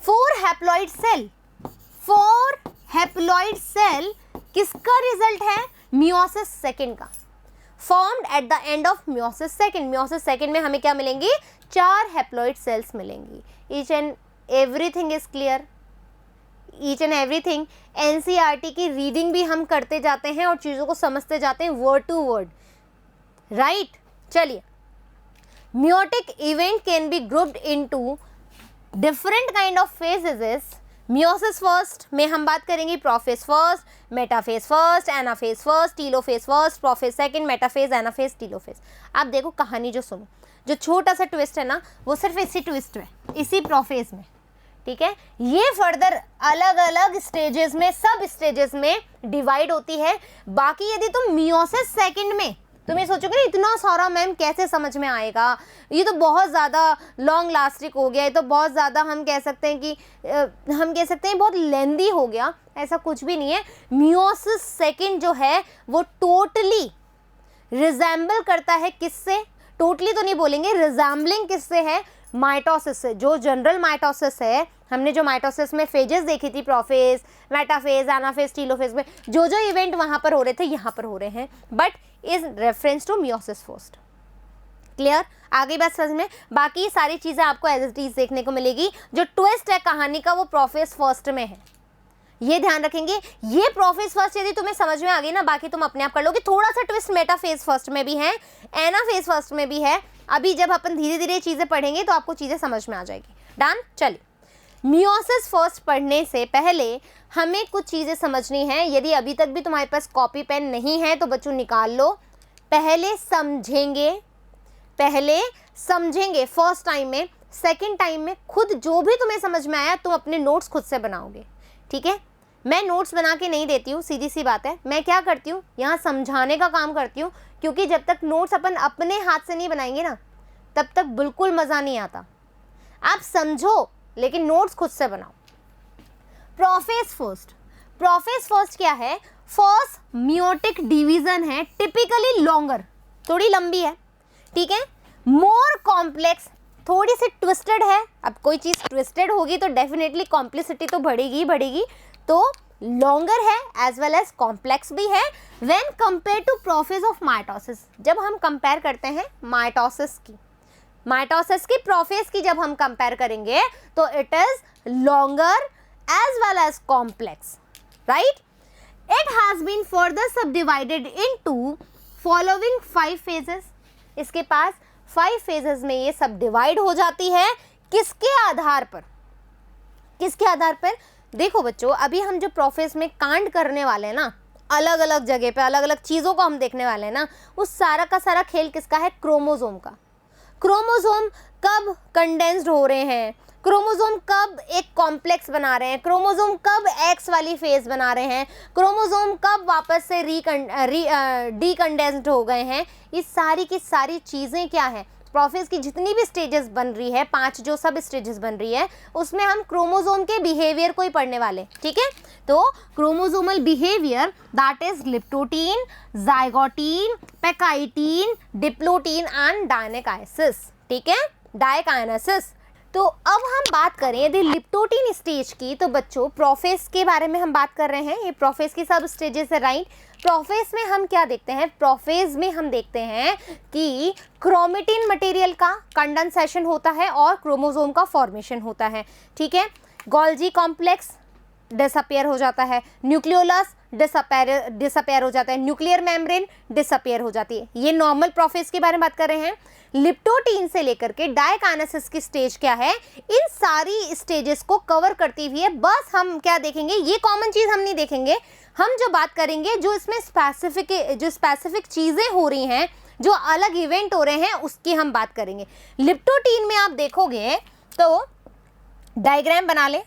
4 haploid cell, 4 haploid cell किसका रिजल्ट है? मियोसिस सेकंड का, formed at the end of meiosis second. Meiosis second में हमें क्या मिलेंगी? 4 हैप्लॉइड सेल्स मिलेंगी। Each and everything is clear? Each and everything. NCERT की रीडिंग भी हम करते जाते हैं और चीज़ों को समझते जाते हैं वर्ड टू वर्ड, राइट। चलिए, meiotic event can be grouped into different kind of phases is meiosis first में हम बात करेंगे prophase first, metaphase first, anaphase first, telophase first, prophase second, metaphase, anaphase, telophase. आप देखो कहानी जो सुनो, जो छोटा सा ट्विस्ट है ना वो सिर्फ इसी ट्विस्ट में, इसी प्रोफेज में, ठीक है। ये फर्दर अलग अलग स्टेजेस में, सब स्टेजेस में डिवाइड होती है। बाकी यदि तुम मियोसिस सेकंड में, तुम ये सोचोगे ना इतना सारा मैम कैसे समझ में आएगा, ये तो बहुत ज़्यादा लॉन्ग लास्टिक हो गया, ये तो बहुत ज़्यादा हम कह सकते हैं कि बहुत लेंदी हो गया। ऐसा कुछ भी नहीं है। मियोसिस सेकंड जो है वो टोटली रिजेंबल करता है किससे, टोटली तो नहीं बोलेंगे, रिजेंबलिंग किससे है, माइटोसिस से। जो जनरल माइटोसिस है, हमने जो माइटोसिस में फेजेस देखी थी, प्रोफेज, मेटाफेज, एनाफेज, टीलोफेज में जो जो इवेंट वहाँ पर हो रहे थे यहाँ पर हो रहे हैं, but is reference to meiosis first. Clear? आगे बात समझ में। बाकी सारी चीज़ें आपको एज इट इज देखने को मिलेगी। जो ट्विस्ट है कहानी का वो प्रोफेज फर्स्ट में है, ये ध्यान रखेंगे। ये प्रोफेज फर्स्ट यदि तुम्हें समझ में आ गई ना, बाकी तुम अपने आप कर लोगे। थोड़ा सा ट्विस्ट मेटाफेज फर्स्ट में भी है, एनाफेज फर्स्ट में भी है। अभी जब अपन धीरे धीरे चीज़ें पढ़ेंगे तो आपको चीज़ें समझ में आ जाएगी। डन? चलिए, मियोसिस फर्स्ट पढ़ने से पहले हमें कुछ चीज़ें समझनी है। यदि अभी तक भी तुम्हारे पास कॉपी पेन नहीं है तो बच्चों निकाल लो। पहले समझेंगे फर्स्ट टाइम में, सेकंड टाइम में खुद जो भी तुम्हें समझ में आया तुम अपने नोट्स खुद से बनाओगे, ठीक है। मैं नोट्स बना के नहीं देती हूँ, सीधी सी बात है। मैं क्या करती हूँ, यहाँ समझाने का काम करती हूँ, क्योंकि जब तक नोट्स अपन अपने हाथ से नहीं बनाएंगे ना तब तक बिल्कुल मज़ा नहीं आता। आप समझो लेकिन नोट्स खुद से बनाओ। प्रोफेज फर्स्ट क्या है? फर्स्ट मियोटिक डिवीजन है, टिपिकली लॉन्गर, थोड़ी लंबी है, ठीक है। मोर कॉम्प्लेक्स, थोड़ी सी ट्विस्टेड है। अब कोई चीज़ ट्विस्टेड होगी तो डेफिनेटली कॉम्प्लेक्सिटी तो बढ़ेगी, तो लॉन्गर है एज वेल एज कॉम्प्लेक्स भी है when compare to prophase of mitosis. जब हम कंपेयर करते हैं माइटोसिस की प्रोफेज की जब हम कंपेयर करेंगे तो it is longer as well as complex, right. It has been further subdivided into following 5 phases. इसके पास 5 फेजेस में ये सब डिवाइड हो जाती है। किसके आधार पर? देखो बच्चों, अभी हम जो प्रोफेज में कांड करने वाले हैं ना, अलग अलग जगह पे अलग अलग चीज़ों को हम देखने वाले हैं ना, उस सारा का सारा खेल किसका है? क्रोमोसोम का। क्रोमोसोम कब कंडेंस्ड हो रहे हैं, क्रोमोसोम कब एक कॉम्प्लेक्स बना रहे हैं, क्रोमोसोम कब एक्स वाली फेज बना रहे हैं, क्रोमोसोम कब वापस से डीकंडेंस्ड हो गए हैं, ये सारी की सारी चीज़ें क्या है? प्रोफेज की जितनी भी स्टेजेस बन रही है, 5 जो सब स्टेजेस बन रही है, उसमें हम क्रोमोसोम के बिहेवियर को ही पढ़ने वाले, ठीक है। तो chromosomal behaviour that is leptotene, zygotene, pachytene, diplotene and diakinesis, ठीक है, डायकाइनेसिस। तो अब हम बात करें यदि लिप्टोटीन स्टेज की, तो बच्चों प्रोफेज के बारे में हम बात कर रहे हैं। ये प्रोफेज की सब स्टेजेस है, राइट। प्रोफेज में हम क्या देखते हैं? प्रोफेज में हम देखते हैं कि क्रोमेटिन मटेरियल का कंडेंसेशन होता है और क्रोमोसोम का फॉर्मेशन होता है, ठीक है। गोल्जी कॉम्प्लेक्स डिसअपियर हो जाता है, न्यूक्लियोलस डिसअपियर हो जाता है, न्यूक्लियर मेम्ब्रेन डिसअपियर हो जाती है। ये नॉर्मल प्रोफेज के बारे में बात कर रहे हैं। लिप्टोटीन से लेकर के डायकाइनेसिस की स्टेज क्या है, इन सारी स्टेजेस को कवर करती हुई है। बस हम क्या देखेंगे, ये कॉमन चीज़ हम नहीं देखेंगे, हम जो बात करेंगे जो इसमें स्पेसिफिक चीज़ें हो रही हैं, जो अलग इवेंट हो रहे हैं, उसकी हम बात करेंगे। लिप्टोटीन में आप देखोगे तो डायग्राम बना ले,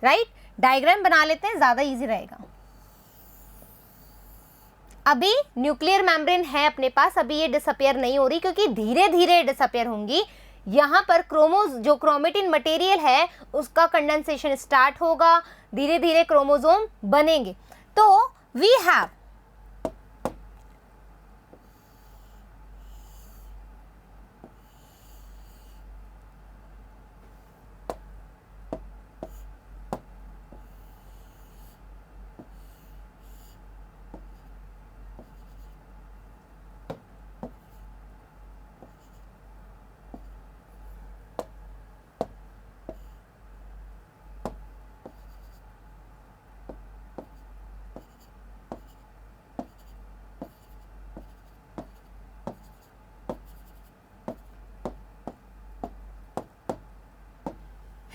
राइट, डायग्राम बना लेते हैं, ज़्यादा इजी रहेगा। अभी न्यूक्लियर मेम्ब्रेन है अपने पास, अभी ये डिसअपियर नहीं हो रही क्योंकि धीरे धीरे डिसअपियर होंगी। यहाँ पर जो क्रोमेटिन मटेरियल है उसका कंडेंसेशन स्टार्ट होगा, धीरे धीरे क्रोमोसोम बनेंगे। तो वी हैव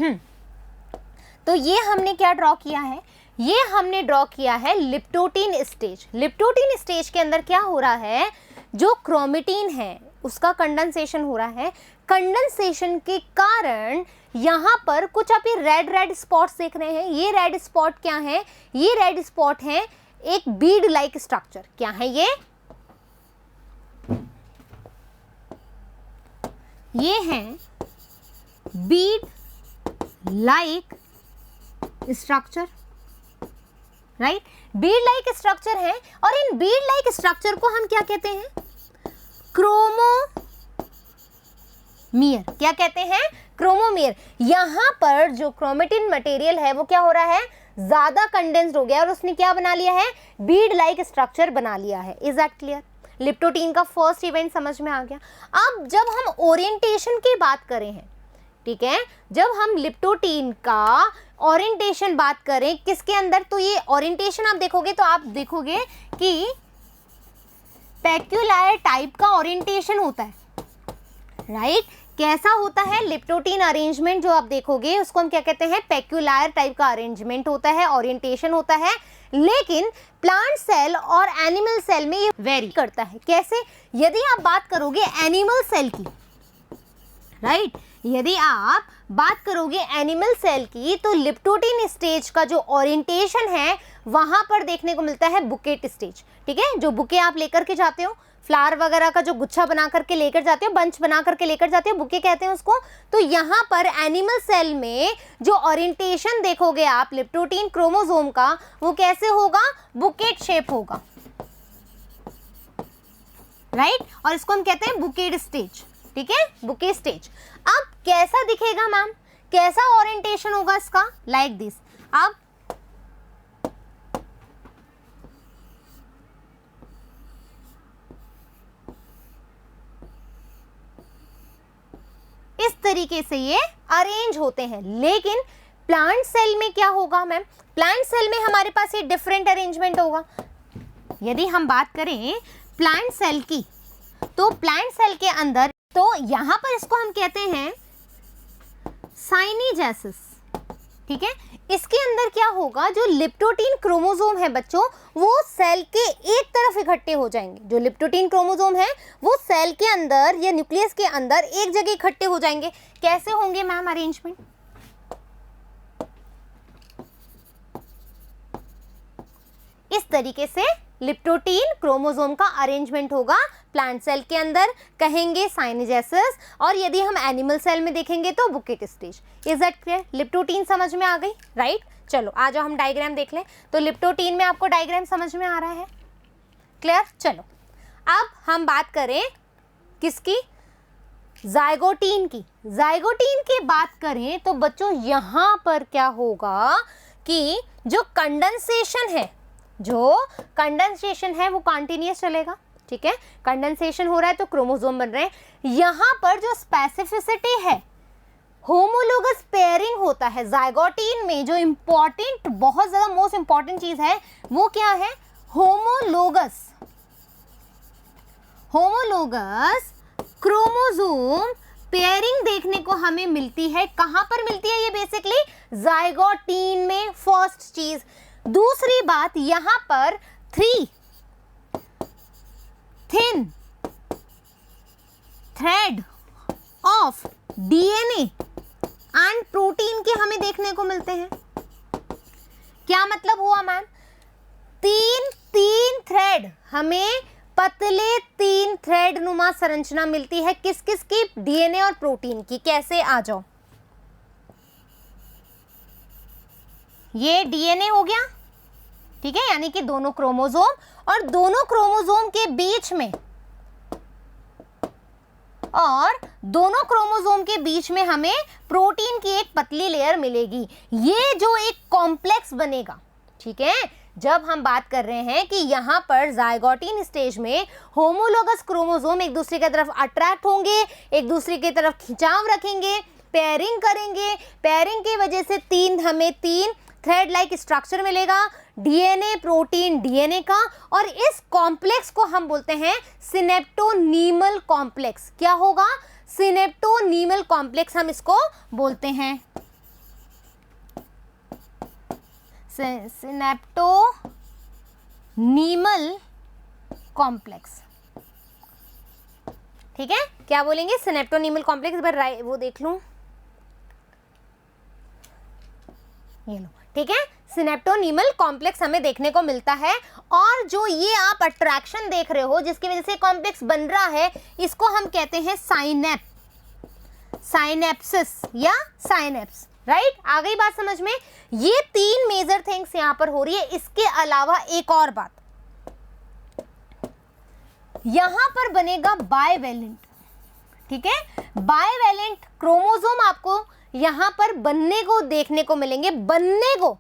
तो ये हमने क्या ड्रॉ किया है, ये हमने ड्रॉ किया है लिप्टोटीन स्टेज। लिप्टोटीन स्टेज के अंदर क्या हो रहा है, जो क्रोमेटिन है उसका कंडेंसेशन हो रहा है। कंडेंसेशन के कारण यहाँ पर कुछ आप ये रेड रेड स्पॉट्स देख रहे हैं। ये रेड स्पॉट क्या है, ये रेड स्पॉट है एक बीड लाइक स्ट्रक्चर। क्या है ये है Beed like structure, right. Beed like structure है और इन बीड लाइक स्ट्रक्चर को हम क्या कहते हैं, क्रोमोमियर। क्या कहते हैं, क्रोमोमियर। यहाँ पर जो क्रोमेटिन मटेरियल है वो क्या हो रहा है, ज्यादा कंडेंस्ड हो गया और उसने क्या बना लिया है, बीड लाइक स्ट्रक्चर बना लिया है। Is that clear? लिप्टोटीन का फर्स्ट इवेंट समझ में आ गया। अब जब हम ओरिएंटेशन की बात करें हैं, ठीक है, जब हम लिप्टोटीन का ओरिएंटेशन बात करें किसके अंदर, तो ये ओरिएंटेशन आप देखोगे तो आप देखोगे कि पेक्युलायर टाइप का ओरिएंटेशन होता है, राइट। कैसा होता है लिप्टोटीन अरेंजमेंट, जो आप देखोगे उसको हम क्या कहते हैं, पेक्युलायर टाइप का अरेंजमेंट होता है, ओरिएंटेशन होता है। लेकिन प्लांट सेल और एनिमल सेल में ये वेरी करता है। कैसे, यदि आप बात करोगे एनिमल सेल की, राइट, यदि आप बात करोगे एनिमल सेल की, तो लिप्टोटीन स्टेज का जो ओरिएंटेशन है वहां पर देखने को मिलता है बुकेट स्टेज। ठीक है, जो बुके आप लेकर के जाते हो, फ्लावर वगैरह का जो गुच्छा बना करके लेकर जाते हो, बंच बना करके लेकर जाते हो, बुके कहते हैं उसको। तो यहाँ पर एनिमल सेल में जो ओरिएंटेशन देखोगे आप लिप्टोटीन क्रोमोसोम का, वो कैसे होगा, बुकेट शेप होगा, राइट। और इसको हम कहते हैं बुकेट स्टेज। ठीक है, बुके स्टेज। अब कैसा दिखेगा मैम, कैसा ओरिएंटेशन होगा इसका, लाइक दिस। अब इस तरीके से ये अरेंज होते हैं। लेकिन प्लांट सेल में क्या होगा मैम, प्लांट सेल में हमारे पास ये डिफरेंट अरेंजमेंट होगा। यदि हम बात करें प्लांट सेल की, तो प्लांट सेल के अंदर, तो यहां पर इसको हम कहते हैं साइनिजेसिस। ठीक है, इसके अंदर क्या होगा, जो लिप्टोटीन क्रोमोसोम है बच्चों, वो सेल के एक तरफ इकट्ठे हो जाएंगे। जो लिप्टोटीन क्रोमोसोम है वो सेल के अंदर या न्यूक्लियस के अंदर एक जगह इकट्ठे हो जाएंगे। कैसे होंगे मैम अरेंजमेंट, इस तरीके से लिप्टोटीन क्रोमोसोम का अरेंजमेंट होगा प्लांट सेल के अंदर, कहेंगे साइनिजेसिस। और यदि हम एनिमल सेल में देखेंगे तो bouquet stage. Is that clear? Leptotene समझ में आ गई, राइट। चलो आ जाओ हम डायग्राम देख लें। तो लिप्टोटीन में आपको डायग्राम समझ में आ रहा है, क्लियर। चलो अब हम बात करें किसकी, जाइगोटीन की। जाइगोटीन की बात करें तो बच्चों यहाँ पर क्या होगा कि जो कंडेंसेशन है, जो कंडेंसेशन है वो कंटिन्यूअस चलेगा। ठीक है, कंडेंसेशन हो रहा है तो क्रोमोसोम बन रहे हैं। यहाँ पर जो स्पेसिफिसिटी है, होमोलोगस पेयरिंग होता है जाइगोटीन में। जो इंपॉर्टेंट, बहुत ज्यादा मोस्ट इंपॉर्टेंट चीज है वो क्या है, होमोलोगस, होमोलोगस क्रोमोसोम पेयरिंग देखने को हमें मिलती है। कहां पर मिलती है ये, बेसिकली जाइगोटीन में, फर्स्ट चीज। दूसरी बात, यहां पर 3 thin thread of DNA and protein के हमें देखने को मिलते हैं। क्या मतलब हुआ मैम, तीन थ्रेड, हमें पतले 3 थ्रेड नुमा संरचना मिलती है। किस किस की, डीएनए और प्रोटीन की। कैसे, आ जाओ, ये डीएनए हो गया, ठीक है, यानी कि दोनों क्रोमोसोम, और दोनों क्रोमोसोम के बीच में, और दोनों क्रोमोसोम के बीच में हमें प्रोटीन की एक पतली लेयर मिलेगी। ये जो एक कॉम्प्लेक्स बनेगा, ठीक है। जब हम बात कर रहे हैं कि यहाँ पर जाइगोटीन स्टेज में होमोलोगस क्रोमोसोम एक दूसरे की तरफ अट्रैक्ट होंगे, एक दूसरे की तरफ खिंचाव रखेंगे, पेयरिंग करेंगे। पेयरिंग की वजह से हमें 3 थ्रेड लाइक स्ट्रक्चर मिलेगा, डीएनए, प्रोटीन, डीएनए का। और इस कॉम्प्लेक्स को हम बोलते हैं सिनेप्टोनीमल कॉम्प्लेक्स। क्या होगा, सिनेप्टोनीमल कॉम्प्लेक्स हम इसको बोलते हैं। सिनेप्टोनीमल कॉम्प्लेक्स। ठीक है, क्या बोलेंगे? सिनेप्टोनीमल कॉम्प्लेक्स। बार वो देख लूं, ये लो। ठीक है, सिनेप्टोनीमल कॉम्प्लेक्स हमें देखने को मिलता है। और जो ये आप अट्रैक्शन देख रहे हो जिसकी वजह से कॉम्प्लेक्स बन रहा है, इसको हम कहते हैं साइनेप्सिस या साइनेप्स। राइट, आ गई बात समझ में? ये 3 मेजर थिंग्स यहां पर हो रही है। इसके अलावा एक और बात, यहां पर बनेगा बाइवेलेंट। ठीक है, बाइवेलेंट क्रोमोसोम आपको यहां पर बनने को देखने को मिलेंगे, बनने को,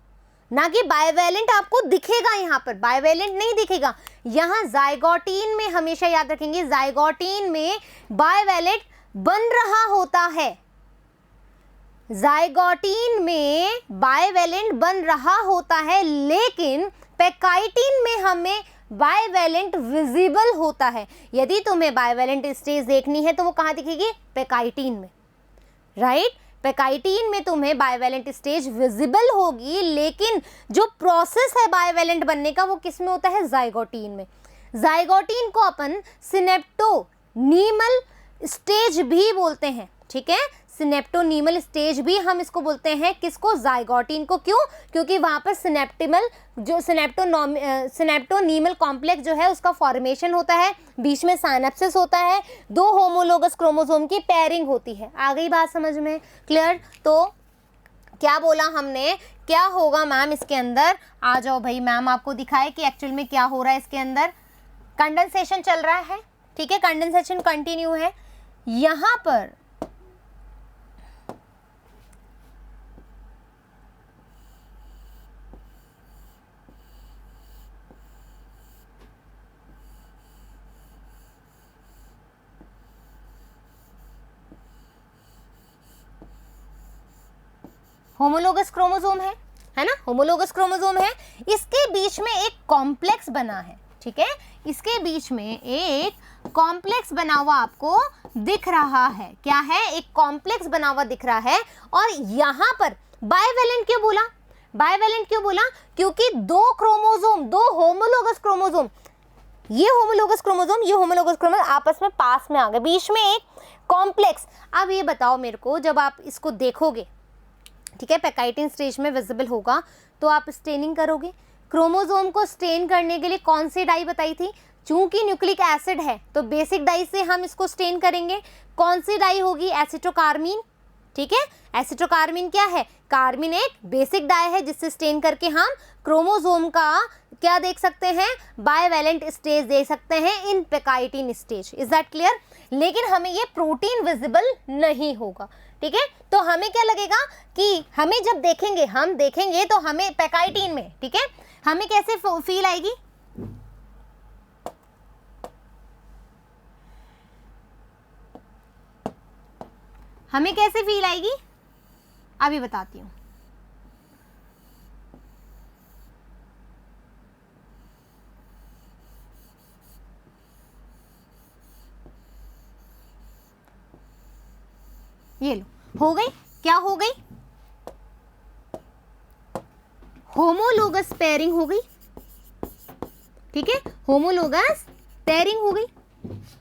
ना कि बाइवेलेंट आपको दिखेगा। यहां पर बाइवेलेंट नहीं दिखेगा। यहां जाइगोटीन में, हमेशा याद रखेंगे, जाइगोटीन में बाइवेलेंट बन रहा होता है। जाइगोटीन में बाइवेलेंट बन रहा होता है, लेकिन पेकाइटिन में हमें बाइवेलेंट विजिबल होता है। यदि तुम्हें बाइवेलेंट स्टेज देखनी है तो वो कहाँ दिखेगी? पेकाइटिन में। राइट, पेकाइटिन में तुम्हें बाइवेलेंट स्टेज विजिबल होगी, लेकिन जो प्रोसेस है बाइवेलेंट बनने का वो किस में होता है? जाइगोटीन में। जाइगोटीन को अपन सिनेप्टोनीमल स्टेज भी बोलते हैं। ठीक है, सिनेप्टोनीमल स्टेज भी हम इसको बोलते हैं। किसको? जाइगोटीन को। क्यों? क्योंकि वहां पर सिनेप्टोनीमल कॉम्प्लेक्स जो है उसका फॉर्मेशन होता है, बीच में साइनेप्सिस होता है, 2 होमोलोगस क्रोमोसोम की पेयरिंग होती है। आ गई बात समझ में? क्लियर? तो क्या बोला हमने, क्या होगा मैम इसके अंदर? आ जाओ भाई, मैम आपको दिखाए कि एक्चुअल में क्या हो रहा है इसके अंदर। कंडेंसेशन चल रहा है। ठीक है, कंडेंसेशन कंटिन्यू है। यहां पर होमोलोगस क्रोमोसोम है ना? होमोलोगस क्रोमोसोम है। इसके बीच में एक कॉम्प्लेक्स बना है। ठीक है, इसके बीच में एक कॉम्प्लेक्स बना हुआ आपको दिख रहा है। क्या है? एक कॉम्प्लेक्स बना हुआ दिख रहा है। और यहां पर बाइवेलेंट क्यों बोला? बाइवेलेंट क्यों बोला? क्योंकि 2 क्रोमोसोम, 2 होमोलोगस क्रोमोसोम, ये होमोलोगस क्रोमोसोम, ये होमोलोगस क्रोमोसोम आपस में पास में आ गए, बीच में एक कॉम्प्लेक्स। अब ये बताओ मेरे को, जब आप इसको देखोगे, ठीक है, पेकाइटिन स्टेज में विजिबल होगा, तो आप स्टेनिंग करोगे। क्रोमोसोम को स्टेन करने के लिए कौन सी डाई बताई थी? चूंकि न्यूक्लिक एसिड है तो बेसिक डाई से हम इसको स्टेन करेंगे। कौन सी डाई होगी? एसिटोकार्मीन। ठीक है, एसिटोकार्मीन क्या है? कार्मिन एक बेसिक डाई है जिससे स्टेन करके हम क्रोमोसोम का क्या देख सकते हैं? बाइवेलेंट स्टेज देख सकते हैं इन पेकाइटिन स्टेज। Is that clear? लेकिन हमें ये प्रोटीन विजिबल नहीं होगा। ठीक है, तो हमें क्या लगेगा कि हमें जब देखेंगे, हम देखेंगे तो हमें पेकाइटिन में, ठीक है, हमें कैसे फील आएगी? हमें कैसे फील आएगी अभी बताती हूं। ये लो, हो गई। क्या हो गई? होमोलोगस पेयरिंग हो गई। ठीक है, होमोलोगस पेयरिंग हो गई।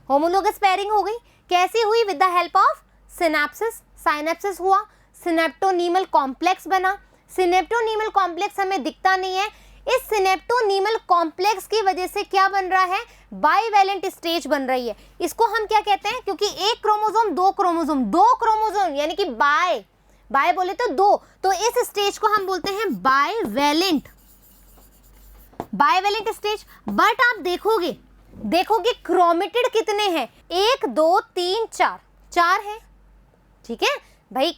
होमोलोगस पेयरिंग हो गई। कैसे हुई? With the help of synapsis. Synapsis हुआ, सिनेप्टोनीमल कॉम्प्लेक्स बना। सिनेप्टोनीमल कॉम्प्लेक्स हमें दिखता नहीं है। इस सिनेप्टोनीमल कॉम्प्लेक्स की वजह से क्या बन रहा है? बाइवेलेंट स्टेज बन रही है। इसको हम क्या कहते हैं? क्योंकि एक क्रोमोसोम, 2 क्रोमोसोम, 2 क्रोमोसोम यानी कि बाय बोले तो 2, तो इस स्टेज को हम बोलते हैं बाइवेलेंट स्टेज। बट आप देखोगे क्रोमेटिड कितने हैं? 1 2 3 4, 4 है। ठीक है भाई,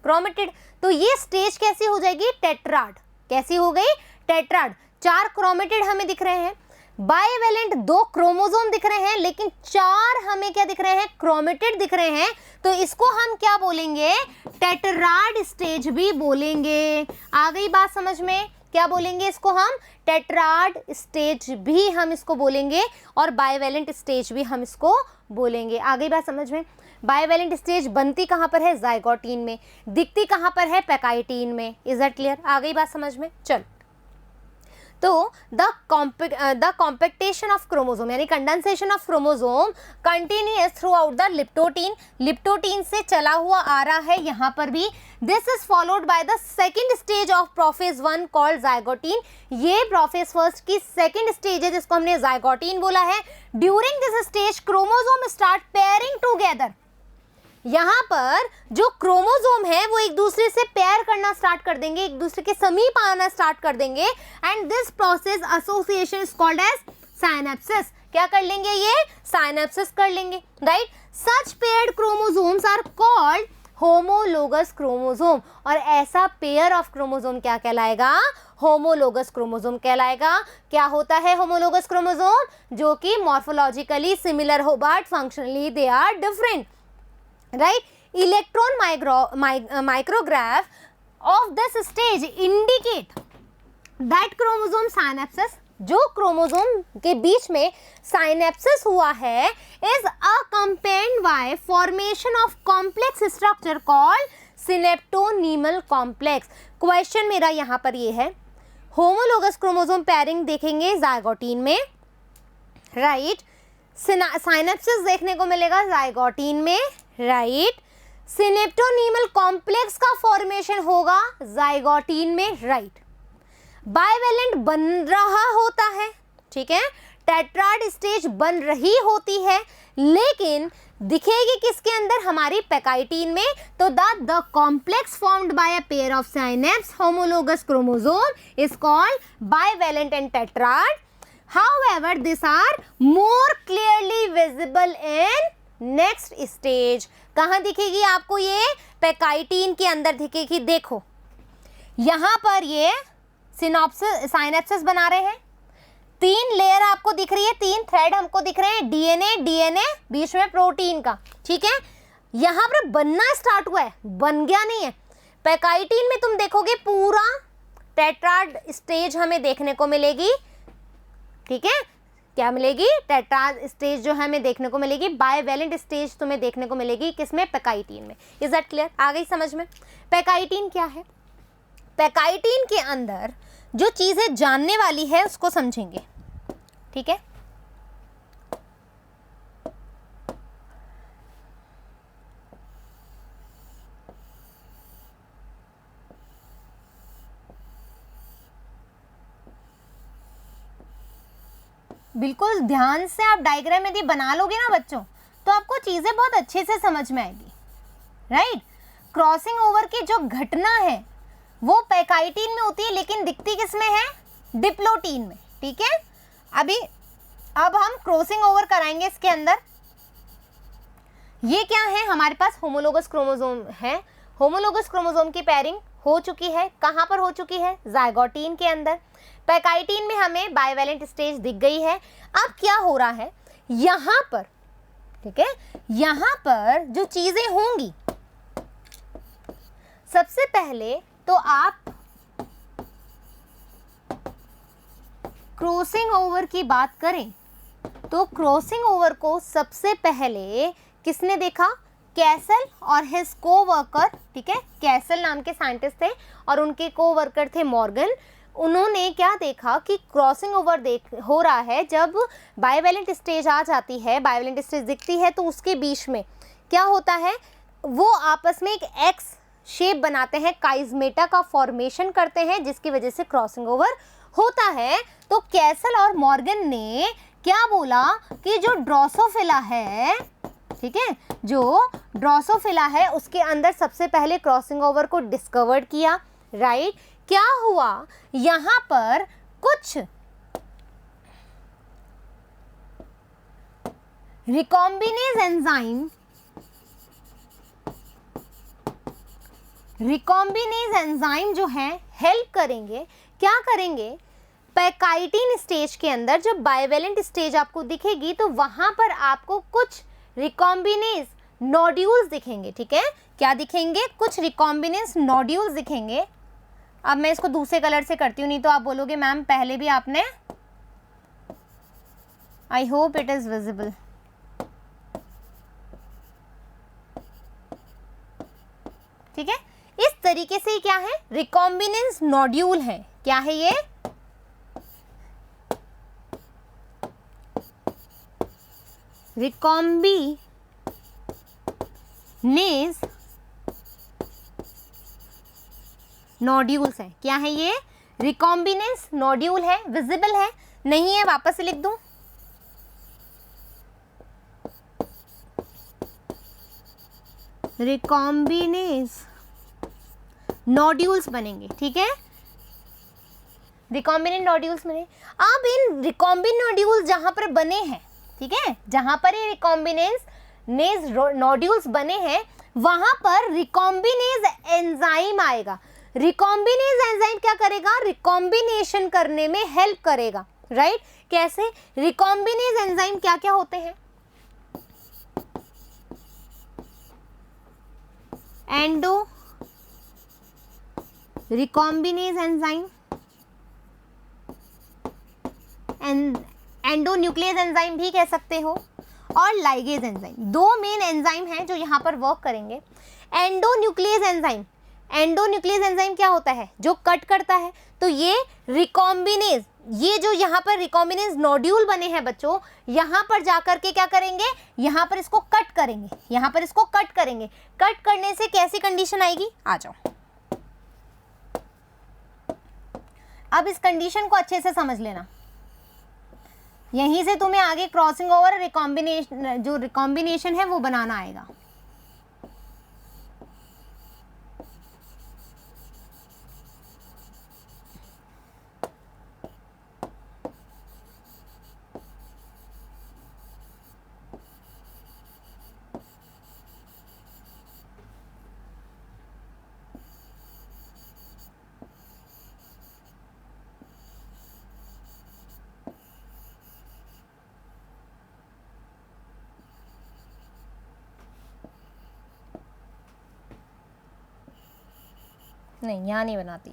क्रोमेटिड। तो ये स्टेज कैसी हो जाएगी? टेट्राड। कैसी हो गई? टेट्राड। 4 क्रोमेटिड हमें दिख रहे हैं, बाइवेलेंट 2 क्रोमोसोम दिख रहे हैं, लेकिन 4 हमें क्या दिख रहे हैं? क्रोमेटिड दिख रहे हैं। तो इसको हम क्या बोलेंगे? टेट्राड स्टेज भी बोलेंगे। आ गई बात समझ में? क्या बोलेंगे इसको हम? टेट्राड स्टेज भी हम इसको बोलेंगे, और बाइवेलेंट स्टेज भी हम इसको बोलेंगे। आ गई बात समझ में? बाइवेलेंट स्टेज बनती कहाँ पर है, जाइगोटीन में, दिखती कहाँ पर है, पैकाइटीन में। Is that clear? आ गई बात समझ में? चल, तो द कॉम्पेक्टेशन ऑफ क्रोमोसोम यानी condensation of chromosome continuous through out the leptotene, leptotene से चला हुआ आ रहा है यहाँ पर भी। This is followed by the second stage of prophase 1 called zygotene. ये प्रोफेज फर्स्ट की सेकेंड स्टेज है जिसको हमने जाइगोटीन बोला है। During this stage chromosome start pairing together. यहाँ पर जो क्रोमोसोम है वो एक दूसरे से पेयर करना स्टार्ट कर देंगे, एक दूसरे के समीप आना स्टार्ट कर देंगे, and this process association is called as synapsis. क्या कर लेंगे ये? साइनेप्सिस कर लेंगे, right. Such paired chromosomes are called homologous chromosome. और ऐसा पेयर ऑफ क्रोमोसोम क्या कहलाएगा? होमोलोगस क्रोमोसोम कहलाएगा। क्या होता है होमोलोगस क्रोमोसोम? जो कि मॉर्फोलॉजिकली सिमिलर हो but functionally they are different, right? Electron micrograph of this stage indicate that chromosome synapses, जो क्रोमोसोम के बीच में साइनेप्सिस हुआ है, is accompanied by formation of complex structure called synaptonemal complex। Question मेरा यहाँ पर ये है, होमोलोगस क्रोमोसोम पेयरिंग देखेंगे जाइगोटीन में, राइट। साइनेप्सिस देखने को मिलेगा जाइगोटीन में, राइट। सिनेप्टोनीमल कॉम्प्लेक्स का फॉर्मेशन होगा जाइगोटीन में, राइट। बाइवेलेंट बन रहा होता है, ठीक है, टेट्राड स्टेज बन रही होती है, लेकिन दिखेगी किसके अंदर? हमारी पैकाइटीन में। तो the complex formed by a pair of synapse homologous chromosome is called bivalent and tetrad. However, these are more clearly visible in next stage। कहाँ दिखेगी आपको ये? पैकाइटीन के अंदर दिखेगी। देखो यहाँ पर ये साइनेप्सिस बना रहे हैं, 3 लेयर आपको दिख रही है, 3 थ्रेड हमको दिख रहे हैं, डीएनए बीच में प्रोटीन का, ठीक है। यहाँ पर बनना स्टार्ट हुआ है, बन गया नहीं है। पैकाइटीन में तुम देखोगे पूरा टेट्राड स्टेज हमें देखने को मिलेगी, ठीक है। क्या मिलेगी? टेट्राड स्टेज जो हमें देखने को मिलेगी। बाइवेलेंट स्टेज तुम्हें देखने को मिलेगी किसमें? पैकाइटीन में। Is that clear? आ गई समझ में? पैकाइटीन क्या है? पैकाइटीन के अंदर जो चीजें जानने वाली है उसको समझेंगे, ठीक है। बिल्कुल ध्यान से आप डायग्राम यदि बना लोगे ना बच्चों, तो आपको चीजें बहुत अच्छे से समझ में आएगी, राइट। क्रॉसिंग ओवर की जो घटना है वो पैकाइटीन में होती है, लेकिन दिखती किसमें है? डिप्लोटीन में, ठीक है। अब हम क्रॉसिंग ओवर कराएंगे इसके अंदर। ये क्या है? हमारे पास होमोलोगस क्रोमोसोम है। होमोलोगस क्रोमोसोम की पेयरिंग हो चुकी है। कहाँ पर हो चुकी है? जाइगोटीन के अंदर। पैकाइटीन में हमें बाइवेलेंट स्टेज दिख गई है। अब क्या हो रहा है यहाँ पर, ठीक है, यहाँ पर जो चीजें होंगी, सबसे पहले तो आप क्रॉसिंग ओवर की बात करें तो क्रॉसिंग ओवर को सबसे पहले किसने देखा? कैसल और हिज कोवर्कर, ठीक है। कैसल नाम के साइंटिस्ट थे और उनके कोवर्कर थे मॉर्गन। उन्होंने क्या देखा कि क्रॉसिंग ओवर हो रहा है। जब बाइवेलेंट स्टेज आ जाती है, बाइवेलेंट स्टेज दिखती है, तो उसके बीच में क्या होता है? वो आपस में एक एक्स शेप बनाते हैं, काइजमेटा का फॉर्मेशन करते हैं, जिसकी वजह से क्रॉसिंग ओवर होता है। तो कैसल और मॉर्गन ने क्या बोला कि जो ड्रोसोफिला है, ठीक है, जो ड्रोसोफिला है उसके अंदर सबसे पहले क्रॉसिंग ओवर को डिस्कवर्ड किया, राइट। क्या हुआ? यहाँ पर कुछ रिकॉम्बिनेज एंजाइम जो है हेल्प करेंगे। क्या करेंगे? पैकाइटीन स्टेज के अंदर जब बाइवेलेंट स्टेज आपको दिखेगी तो वहां पर आपको कुछ रिकॉम्बिनेज नोड्यूल्स दिखेंगे, ठीक है। क्या दिखेंगे? कुछ रिकॉम्बिनेज नोड्यूल्स दिखेंगे। अब मैं इसको दूसरे कलर से करती हूँ, नहीं तो आप बोलोगे मैम पहले भी आपने, I hope it is visible. पहले से ही क्या है, रिकॉम्बिनेंस नोड्यूल है। क्या है ये, रिकॉम्बिनेज नोड्यूल्स है। क्या है ये, रिकॉम्बिनेंस नोड्यूल है। विजिबल है, नहीं है, वापस से लिख दूं, रिकॉम्बिनेज नोड्यूल्स बनेंगे। ठीक है, रिकॉम्बिनेंट नोड्यूल्स बने। अब इन रिकॉम्बिनेंट नोड्यूल्स जहां पर बने हैं, ठीक है, जहां पर ये रिकॉम्बिनेंस नोड्यूल्स बने हैं वहां पर रिकॉम्बिनेज एंजाइम आएगा। रिकॉम्बिनेज एंजाइम क्या करेगा, रिकॉम्बिनेशन करने में हेल्प करेगा, राइट। कैसे, रिकॉम्बिनेज एंजाइम क्या क्या होते हैं, endo recombinase enzyme, endonuclease enzyme भी कह सकते हो, और लाइगेज एंजाइम। दो मेन एंजाइम हैं जो यहाँ पर वर्क करेंगे। एंडोन्यूक्लियस एंजाइम, एंडोन्यूक्लियस एंजाइम क्या होता है, जो कट करता है। तो ये रिकॉम्बिनेज, ये जो यहाँ पर रिकॉम्बिनेज नोड्यूल बने हैं बच्चों, यहाँ पर जाकर के क्या करेंगे, यहाँ पर इसको कट करेंगे, यहाँ पर इसको कट करेंगे। कट करने से कैसी कंडीशन आएगी, आ जाओ। अब इस कंडीशन को अच्छे से समझ लेना, यहीं से तुम्हें आगे क्रॉसिंग ओवर रिकॉम्बिनेशन, जो रिकॉम्बिनेशन है वो बनाना आएगा। नहीं, यहाँ नहीं बनाती।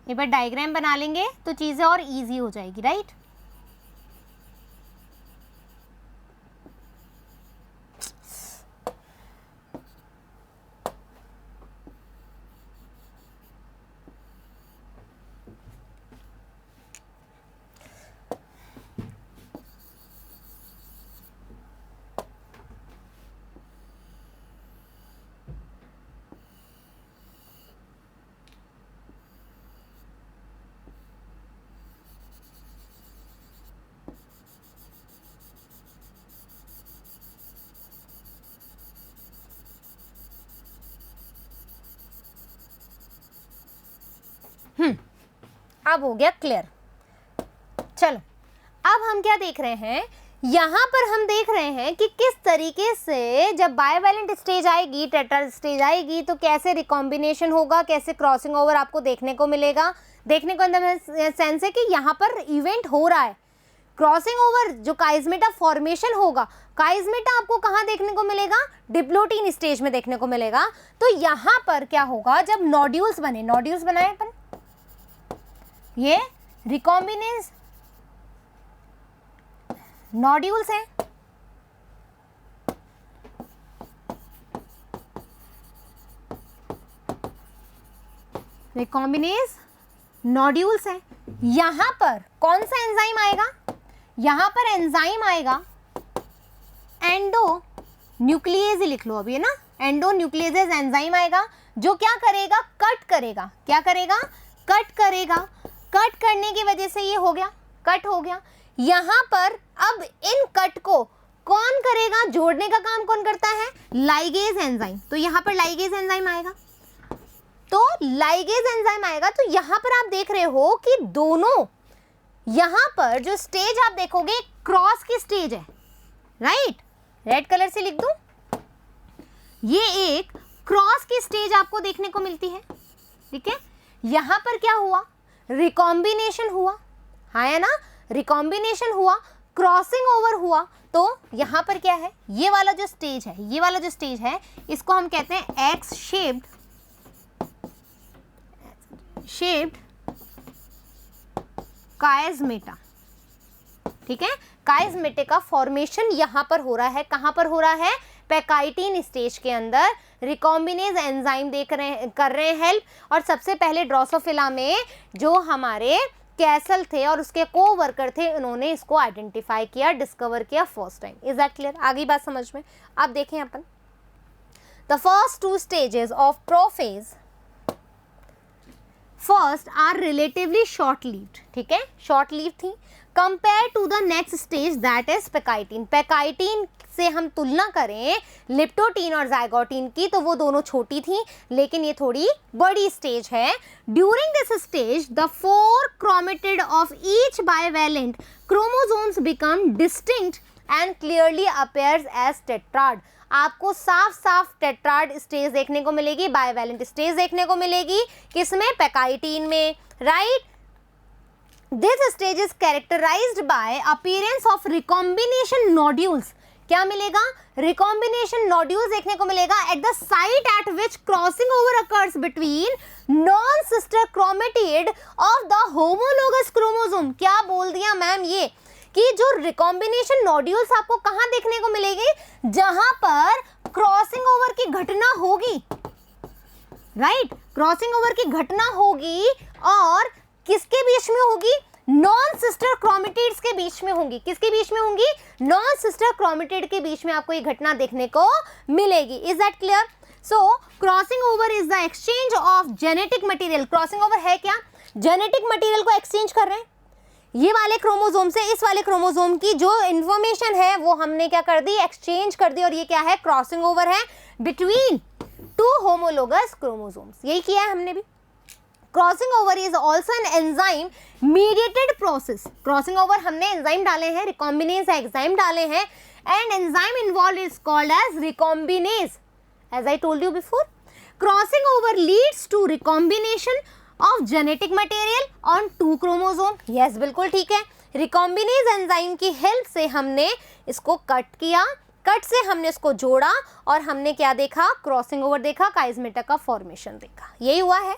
एक बार डायग्राम बना लेंगे तो चीज़ें और इजी हो जाएगी, राइट। अब हो गया क्लियर। चलो, अब हम क्या देख रहे हैं, यहाँ पर हम देख रहे हैं कि किस तरीके से जब बाइवैलेंट स्टेज आएगी, टेट्रा स्टेज आएगी, तो कैसे रिकॉम्बिनेशन होगा, कैसे क्रॉसिंग ओवर आपको देखने को मिलेगा। देखने को अंदर सेंस है कि यहाँ पर इवेंट हो रहा है, क्रॉसिंग ओवर, जो काइज़मेटा फॉर्मेशन होगा। काइज़मेटा आपको कहाँ देखने को मिलेगा, डिप्लोटीन स्टेज में देखने को मिलेगा। तो यहाँ पर क्या होगा, जब नोड्यूल्स बने, नोड्यूल्स बनाए अपन, ये रिकॉम्बिनेज नोड्यूल्स हैं, रिकॉम्बिनेज नोड्यूल्स हैं। यहां पर कौन सा एंजाइम आएगा, यहां पर एंजाइम आएगा एंडोन्यूक्लियेज, लिख लो अभी, है ना, एंडोन्यूक्लियेज एंजाइम आएगा, जो क्या करेगा, कट करेगा। क्या करेगा, कट करेगा। कट करने की वजह से ये हो गया, कट हो गया। यहाँ पर अब इन कट को कौन करेगा, जोड़ने का काम कौन करता है, लाइगेज एंजाइम। तो यहाँ पर लाइगेज एंजाइम आएगा, तो लाइगेज एंजाइम आएगा। तो यहाँ पर आप देख रहे हो कि दोनों यहां पर जो स्टेज आप देखोगे क्रॉस की स्टेज है, राइट, रेड कलर से लिख दूं, ये एक क्रॉस की स्टेज आपको देखने को मिलती है, ठीक है। यहां पर क्या हुआ, रिकॉम्बिनेशन हुआ, है ना, रिकॉम्बिनेशन हुआ, क्रॉसिंग ओवर हुआ, तो यहां पर क्या है, ये वाला जो स्टेज है, ये वाला जो स्टेज है, इसको हम कहते हैं एक्स शेप्ड काइज़मेटा, ठीक है। काइज़मेटा का फॉर्मेशन यहां पर हो रहा है, कहां पर हो रहा है, पैकाइटिन स्टेज के अंदर। रिकॉम्बिनेज एंजाइम कर रहे हैं हेल्प, और सबसे पहले ड्रोसोफिला में जो हमारे कैसल थे और उसके को वर्कर थे, उन्होंने इसको आइडेंटिफाई किया, डिस्कवर किया first time. Is that clear, आगे बात समझ में। अब देखें अपन, the first two stages of prophase first are relatively short lived, ठीक है, शॉर्ट लिव थी, compare to the next stage that is pachytene. Pachytene से हम तुलना करें लिप्टोटीन और जाइगोटीन की, तो वो दोनों छोटी थी, लेकिन ये थोड़ी बड़ी स्टेज है। During this stage the 4 chromatid of each bivalent chromosomes become distinct and clearly appears as tetrad. आपको साफ साफ टेट्राड स्टेज देखने को मिलेगी, बाइवेलेंट स्टेज देखने को मिलेगी, किसमें, पैकाइटिन में, right. This stage is characterised by appearance of recombination nodules. क्या मिलेगा, रिकॉम्बिनेशन नोड्यूल्स देखने को मिलेगा at the site at which crossing over occurs between non sister chromatid of the homologous chromosome. क्या बोल दिया मैम, ये कि जो रिकॉम्बिनेशन नोड्यूल्स आपको कहां देखने को मिलेगी, जहां पर क्रॉसिंग ओवर की घटना होगी, राइट, क्रॉसिंग ओवर की घटना होगी, और किसके बीच में होगी, नॉन सिस्टर क्रोमेटिड्स के बीच में होंगी। किसके बीच में होंगी, नॉन सिस्टर क्रोमेटिड के बीच में आपको ये घटना देखने को मिलेगी। Is that clear. So crossing over is the exchange of genetic material. Crossing over है क्या, जेनेटिक मटेरियल को एक्सचेंज कर रहे हैं, ये वाले क्रोमोसोम से इस वाले क्रोमोसोम की जो इंफॉर्मेशन है वो हमने क्या कर दी, एक्सचेंज कर दी, और ये क्या है, क्रॉसिंग ओवर है बिटवीन 2 होमोलोगस क्रोमोसोम्स। यही किया है हमने भी। Crossing over is also an enzyme mediated process. Crossing over हमने एंजाइम डाले हैं, रिकॉम्बिनेज एंजाइम डाले हैं, and enzyme involve is called as recombinase, as I told you before. Crossing over leads to recombination of genetic material on 2 chromosome. Yes, बिल्कुल ठीक है। Recombinase enzyme की help से हमने इसको कट किया, कट से हमने इसको जोड़ा, और हमने क्या देखा, क्रॉसिंग ओवर देखा, काइज़मेटा का फॉर्मेशन देखा। यही हुआ है,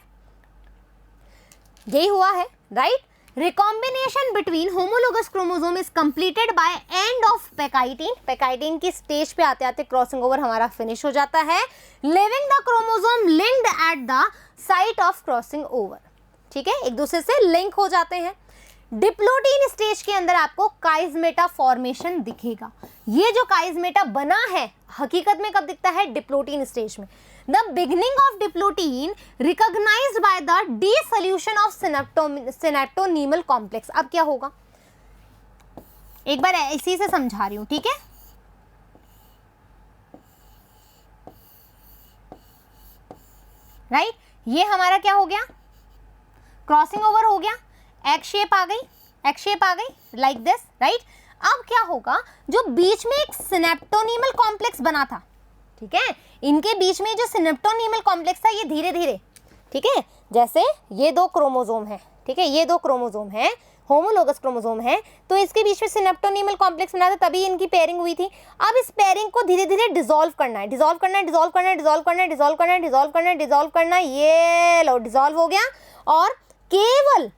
यही हुआ है, right. Recombination between homologous chromosome is completed by end of pachytene. Pachytene की स्टेज पे आते आते क्रॉसिंग ओवर हमारा फिनिश हो जाता है, living the chromosome linked eight the site of crossing over, ठीक है, एक दूसरे से लिंक हो जाते हैं। डिप्लोटीन स्टेज के अंदर आपको काइज़मेटा फॉर्मेशन दिखेगा। ये जो काइज़मेटा बना है हकीकत में कब दिखता है, डिप्लोटीन स्टेज में। The beginning of diplotene recognised by the dissolution of synaptonemal complex. अब क्या होगा, एक बार इसी से समझा रही हूं, ठीक है। राइट, ये हमारा क्या हो गया, क्रॉसिंग ओवर हो गया, एग शेप आ गई, एग शेप आ गई लाइक दिस, राइट। अब क्या होगा, जो बीच में एक सिनेप्टोनीमल कॉम्प्लेक्स बना था, ठीक है, इनके बीच में जो सिनेप्टोनीमल कॉम्प्लेक्स था, ये धीरे धीरे, ठीक है, जैसे ये 2 क्रोमोसोम है, ठीक है, ये 2 क्रोमोसोम है, होमोलोगस क्रोमोसोम है, तो इसके बीच में सिनेप्टोनीमल कॉम्प्लेक्स बना था, तभी इनकी पेयरिंग हुई थी। अब इस पेयरिंग को धीरे धीरे डिसॉल्व करना है, डिसॉल्व करना है, डिसॉल्व करना है, डिसॉल्व करना है, डिसॉल्व करना है, डिसॉल्व करना है, डिसॉल्व करना है, ये लो डिसॉल्व हो गया, और केवल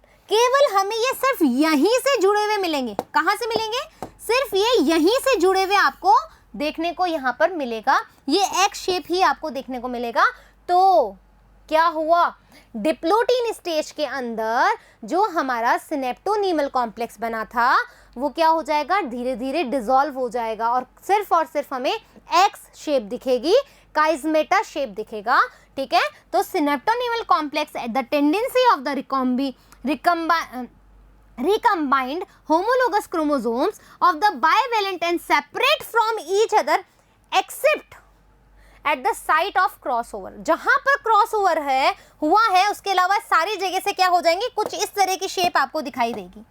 हमें ये सिर्फ यहीं से जुड़े हुए मिलेंगे। कहाँ से मिलेंगे, सिर्फ ये यहीं से जुड़े हुए आपको देखने को यहाँ पर मिलेगा, ये एग शेप ही आपको देखने को मिलेगा। तो क्या हुआ, डिप्लोटीन स्टेज के अंदर जो हमारा सिनेप्टोनीमल कॉम्प्लेक्स बना था वो क्या हो जाएगा, धीरे धीरे डिसॉल्व हो जाएगा, और सिर्फ हमें एक्स शेप दिखेगी, काइज़मेटा शेप दिखेगा, ठीक है। तो synaptonemal complex at the tendency of the recombined homologous chromosomes of the bivalent and separate from each other except at the site of crossover। जहां पर क्रॉसओवर हुआ है उसके अलावा सारी जगह से क्या हो जाएंगे, कुछ इस तरह की शेप आपको दिखाई देगी,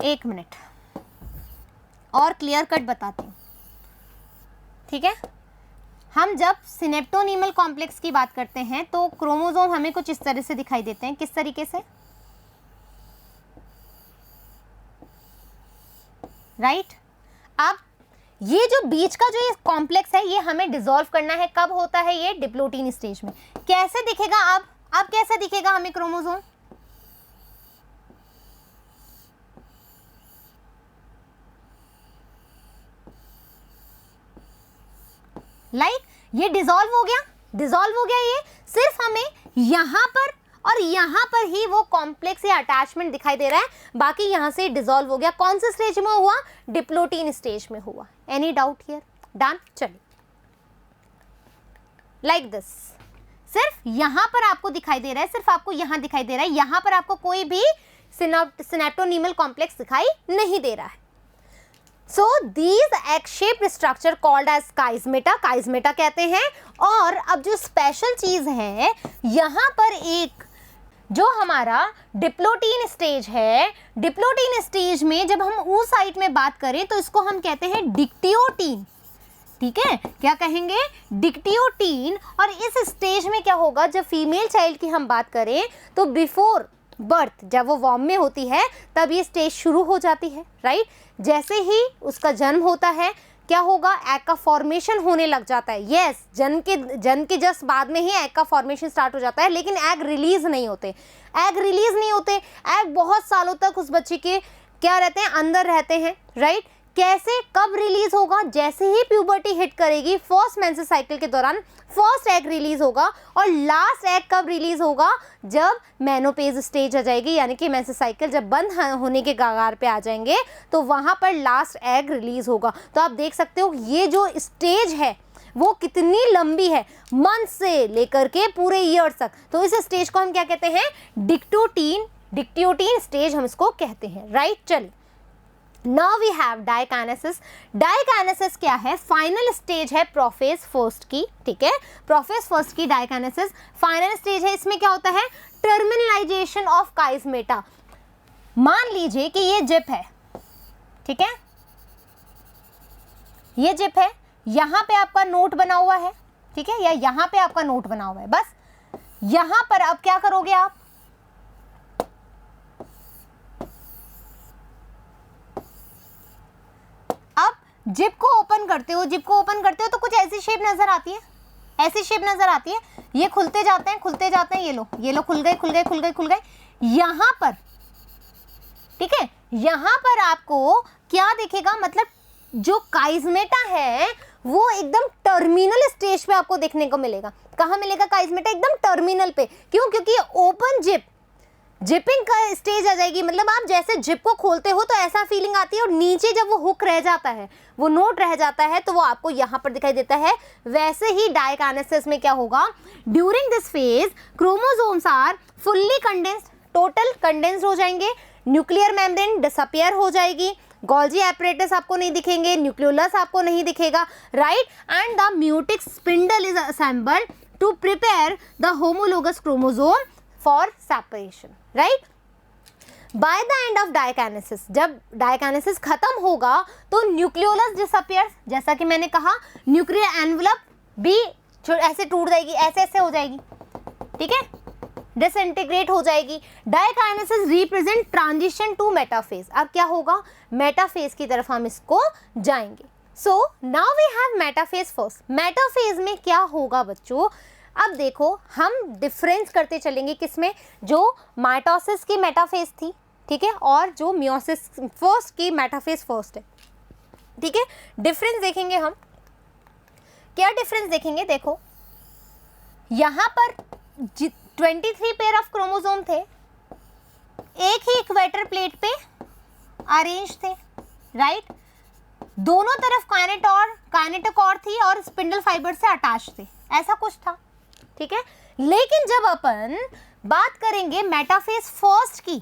एक मिनट और क्लियर कट बताती हूँ, ठीक है। हम जब सिनेप्टोनीमल कॉम्प्लेक्स की बात करते हैं तो क्रोमोसोम हमें कुछ इस तरह से दिखाई देते हैं। किस तरीके से? राइट। अब ये जो बीच का जो ये कॉम्प्लेक्स है ये हमें डिसॉल्व करना है। कब होता है ये? डिप्लोटीन स्टेज में। कैसे दिखेगा अब कैसे दिखेगा हमें क्रोमोसोम? लाइक ये डिसॉल्व हो गया ये। सिर्फ हमें यहां पर और यहां पर ही वो कॉम्प्लेक्स या अटैचमेंट दिखाई दे रहा है, बाकी यहां से डिसॉल्व हो गया। कौन से स्टेज में हुआ? डिप्लोटीन स्टेज में हुआ। Any doubt here? डन। चलिए लाइक दिस, सिर्फ यहां पर आपको दिखाई दे रहा है, सिर्फ आपको यहां दिखाई दे रहा है, यहां पर आपको कोई भी सिनेप्टोनीमल कॉम्प्लेक्स दिखाई नहीं दे रहा है। So these egg-shaped structure called as काइज़मेटा, काइज़मेटा कहते हैं। और अब जो स्पेशल चीज है, यहाँ पर एक जो हमारा डिप्लोटीन स्टेज है, डिप्लोटीन स्टेज में जब हम oocyte में बात करें तो इसको हम कहते हैं डिक्टियोटीन, ठीक है। क्या कहेंगे? डिक्टियोटीन। और इस स्टेज में क्या होगा, जब फीमेल चाइल्ड की हम बात करें तो बिफोर बर्थ, जब वो वॉर्म में होती है तब ये स्टेज शुरू हो जाती है, राइट। जैसे ही उसका जन्म होता है क्या होगा? एग का फॉर्मेशन होने लग जाता है। यस, जन्म के जस्ट बाद में ही एग का फॉर्मेशन स्टार्ट हो जाता है, लेकिन एग रिलीज नहीं होते। एग बहुत सालों तक उस बच्चे के क्या रहते हैं? अंदर रहते हैं, राइट। कैसे, कब रिलीज होगा? जैसे ही प्यूबर्टी हिट करेगी, फर्स्ट मेंसेस साइकिल के दौरान फर्स्ट एग रिलीज होगा। और लास्ट एग कब रिलीज होगा? जब मेनोपेज स्टेज आ जाएगी, यानी कि मेंसेस साइकिल जब बंद होने के कगार पे आ जाएंगे तो वहां पर लास्ट एग रिलीज होगा। तो आप देख सकते हो ये जो स्टेज है वो कितनी लंबी है, मंथ से लेकर के पूरे ईयर तक। तो इस स्टेज को हम क्या कहते हैं? डिक्टियोटीन स्टेज हम इसको कहते हैं, राइट। चलिए, now we have diakinesis. Diakinesis क्या है? फाइनल स्टेज है प्रोफेज फर्स्ट की, ठीक है। प्रोफेज फर्स्ट की डायकाइनेसिस फाइनल स्टेज है। इसमें क्या होता है? Terminalisation of chiasmata. मान लीजिए कि ये जिप है, ठीक है, ये जिप है, यहां पे आपका नोट बना हुआ है, ठीक है, या यहां पे आपका नोट बना हुआ है। बस यहां पर अब क्या करोगे आप? जिप को ओपन करते हो, तो कुछ ऐसी शेप नजर आती है, ये खुलते जाते हैं, ये लो खुल गए। यहां पर, ठीक है, यहां पर आपको क्या दिखेगा? मतलब जो काइज़मेटा है वो एकदम टर्मिनल स्टेज पे आपको देखने को मिलेगा। कहां मिलेगा काइज़मेटा? एकदम टर्मिनल पे। क्यों? क्योंकि ओपन जिपिंग का स्टेज आ जाएगी। मतलब आप जैसे जिप को खोलते हो तो ऐसा फीलिंग आती है, और नीचे जब वो हुक रह जाता है, वो नोट रह जाता है, तो वो आपको यहाँ पर दिखाई देता है। वैसे ही डायकाइनेसिस में क्या होगा? During this phase chromosomes are fully condensed, total condensed हो जाएंगे, न्यूक्लियर मेम्ब्रेन डिसअपियर हो जाएगी, गोल्जी एपरेटस आपको नहीं दिखेंगे, न्यूक्लियोलस आपको नहीं दिखेगा, right. And the meiotic spindle is assembled to prepare the homologous chromosome for separation, right. By the end of diakinesis, जब डायकाइनेसिस खत्म होगा तो न्यूक्लियोलस डिसअपियर्स। जैसा कि मैंने कहा, न्यूक्लियर एनवलप भी ऐसे टूट जाएगी, ऐसे हो जाएगी, ठीक है, डिसइंटीग्रेट हो जाएगी। Diakinesis represent transition to metaphase. अब क्या होगा? मेटाफेज की तरफ हम इसको जाएंगे। So now we have metaphase first. Metaphase में क्या होगा बच्चों? अब देखो, हम डिफरेंस करते चलेंगे किसमें? जो माइटोसिस की मेटाफेज थी, ठीक है, और जो मियोसिस फर्स्ट की मेटाफेज फर्स्ट है, ठीक है। डिफरेंस देखेंगे हम। क्या डिफरेंस देखेंगे? देखो, यहां पर 23 पेयर ऑफ क्रोमोसोम थे, एक ही इक्वेटर प्लेट पे अरेंज थे, राइट। दोनों तरफ काइनेटोकोर थी और स्पिंडल फाइबर से अटैच थे, ऐसा कुछ था, ठीक है। लेकिन जब अपन बात करेंगे मेटाफेज फर्स्ट की,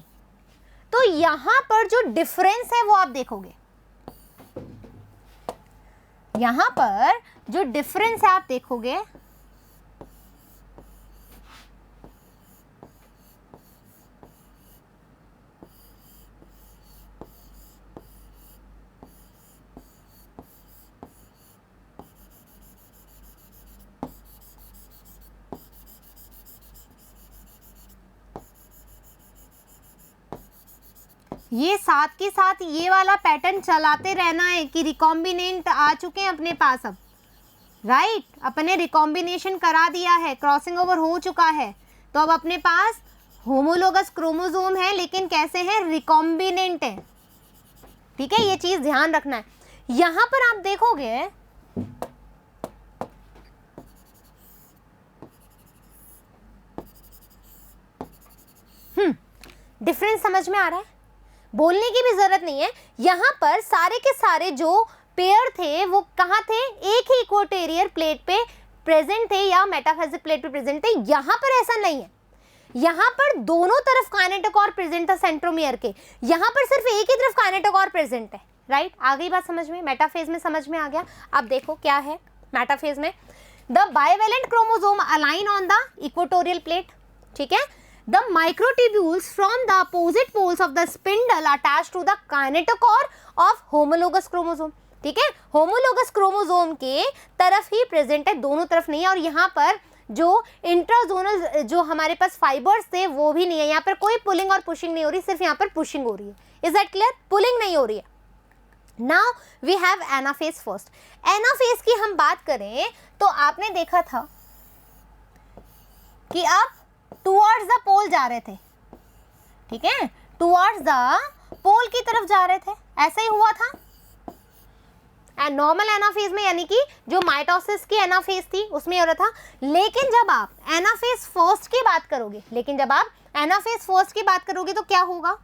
तो यहां पर जो डिफरेंस है वो आप देखोगे। यहां पर जो डिफरेंस है आप देखोगे, ये साथ के साथ ये वाला पैटर्न चलाते रहना है कि रिकॉम्बिनेंट आ चुके हैं अपने पास अब, राइट, अपने रिकॉम्बिनेशन करा दिया है, क्रॉसिंग ओवर हो चुका है, तो अब अपने पास होमोलोगस क्रोमोसोम है, लेकिन कैसे हैं, रिकॉम्बिनेंट है। ठीक है, ये चीज ध्यान रखना है। यहां पर आप देखोगे डिफरेंस समझ में आ रहा है, बोलने की भी जरूरत नहीं है। यहां पर सारे के सारे जो पेयर थे वो कहाँ थे, एक ही इक्वेटोरियल प्लेट पे प्रेजेंट थे या मेटाफेजिक प्लेट पे प्रेजेंट थे। यहां पर ऐसा नहीं है, यहां पर दोनों तरफ काइनेटोकोर प्रेजेंट था सेंट्रोमियर के, यहां पर सिर्फ एक ही तरफ काइनेटोकोर प्रेजेंट है, राइट। आ गई बात समझ में, मेटाफेज में समझ में आ गया। अब देखो क्या है मेटाफेज में, the bivalent chromosome align on the equatorial plate, ठीक है। The microtubules from the opposite poles of the spindle attached to the kinetochore of homologous chromosome, ठीक है। होमोलोगस क्रोमोसोम के तरफ ही प्रेजेंट है, दोनों तरफ नहीं है। और यहाँ पर जो इंट्राजोनल जो हमारे पास फाइबर्स थे वो भी नहीं है, यहाँ पर कोई पुलिंग और पुशिंग नहीं हो रही, सिर्फ यहाँ पर पुशिंग हो रही है। इज दैट क्लियर, पुलिंग नहीं हो रही है। Now we have anaphase first. Anaphase की हम बात करें तो आपने देखा था कि आप टुवर्ड्स द पोल जा रहे थे, ठीक है, टुवर्ड्स द पोल की तरफ जा रहे थे, ऐसा ही हुआ था। एंड नॉर्मल एनाफेज में यानी कि जो माइटोसिस की एनाफेज थी उसमें हो रहा था। लेकिन जब आप एनाफेज फर्स्ट की बात करोगे तो क्या होगा,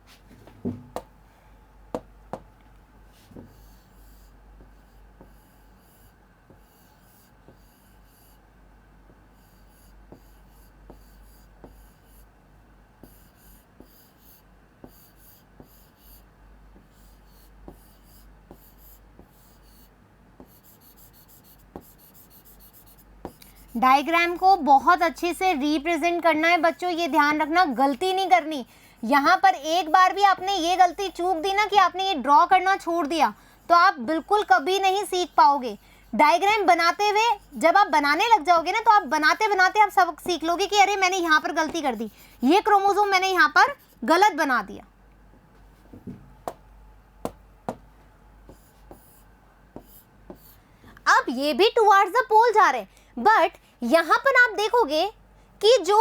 डायग्राम को बहुत अच्छे से रिप्रेजेंट करना है बच्चों, ये ध्यान रखना, गलती नहीं करनी। यहाँ पर एक बार भी आपने ये गलती चूक दी ना कि आपने ये ड्रॉ करना छोड़ दिया तो आप बिल्कुल कभी नहीं सीख पाओगे। डायग्राम बनाते हुए जब आप बनाने लग जाओगे ना तो आप बनाते बनाते आप सबक सीख लोगे कि अरे मैंने यहाँ पर गलती कर दी, ये क्रोमोसोम मैंने यहाँ पर गलत बना दिया। अब ये भी टुवर्ड्स द पोल जा रहे हैं, बट यहां पर आप देखोगे कि जो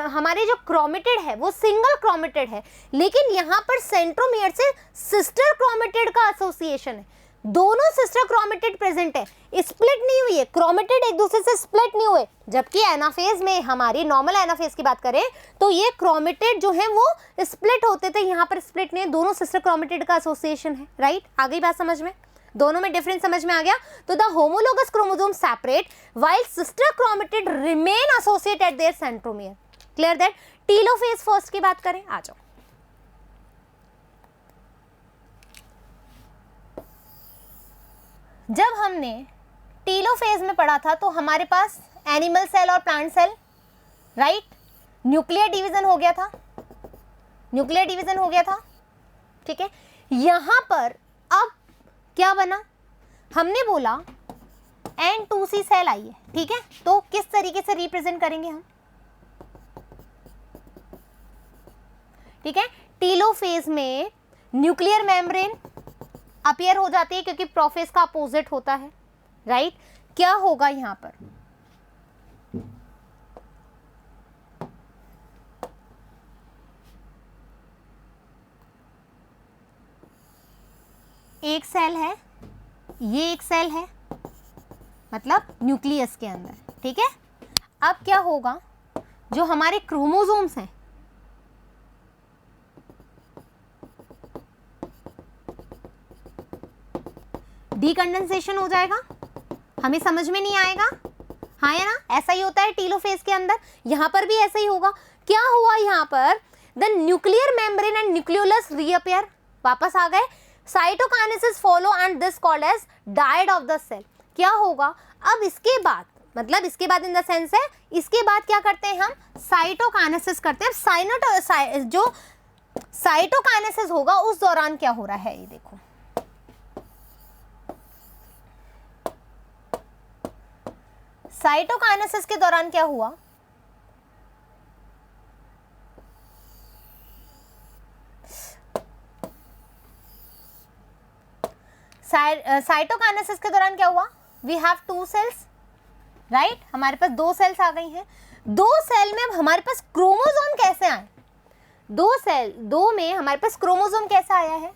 हमारे जो क्रोमेटिड है वो सिंगल क्रोमेटिड है, लेकिन यहां पर सेंट्रोमियर से सिस्टर क्रोमेटिड का एसोसिएशन है। दोनों सिस्टर क्रोमेटिड प्रेजेंट है, स्प्लिट नहीं हुई है, क्रोमेटिड एक दूसरे से स्प्लिट नहीं हुए। जबकि एनाफेज में, हमारी नॉर्मल एनाफेज की बात करें तो ये क्रोमेटिड जो है वो स्प्लिट होते थे, यहाँ पर स्प्लिट नहीं है, दोनों सिस्टर क्रोमेटिड का एसोसिएशन है, राइट। आ गई बात समझ में, दोनों में डिफरेंस समझ में आ गया। तो the homologous chromosome separate while sister chromatid remain associated eight there centromere. Clear that. Telophase first की बात करें, आ जाओ। जब हमने टीलोफेज में पढ़ा था तो हमारे पास एनिमल सेल और plant cell, right, nuclear division हो गया था, न्यूक्लियर डिवीजन हो गया था, ठीक है। यहां पर अब क्या बना, हमने बोला N2C सेल आई है, ठीक है। तो किस तरीके से रिप्रेजेंट करेंगे हम, ठीक है। टीलोफेज में न्यूक्लियर मेम्ब्रेन अपीयर हो जाती है क्योंकि प्रोफेज का अपोजिट होता है, राइट। क्या होगा यहां पर, एक सेल है, ये एक सेल है, मतलब न्यूक्लियस के अंदर, ठीक है। अब क्या होगा, जो हमारे क्रोमोसोम्स हैं डीकंडेंसेशन हो जाएगा, हमें समझ में नहीं आएगा, हाँ या ना। ऐसा ही होता है टीलोफेज के अंदर, यहां पर भी ऐसा ही होगा। क्या हुआ यहाँ पर, the nuclear membrane and nucleolus reappear, वापस आ गए। Cytokinesis follow and this called as dyad of the cell. क्या होगा अब इसके बाद, मतलब इसके बाद इन द सेंस है, इसके बाद क्या करते हैं हम, साइटोकाइनेसिस करते हैं। जो साइटोकाइनेसिस होगा उस दौरान क्या हो रहा है, ये देखो, साइटोकाइनेसिस के दौरान क्या हुआ, साइटोकाइनेसिस के दौरान क्या हुआ, वी हैव 2 सेल्स, राइट, हमारे पास 2 सेल्स आ गई हैं। 2 सेल में अब हमारे पास क्रोमोसोम कैसे आए, 2 में हमारे पास क्रोमोसोम कैसा आया है,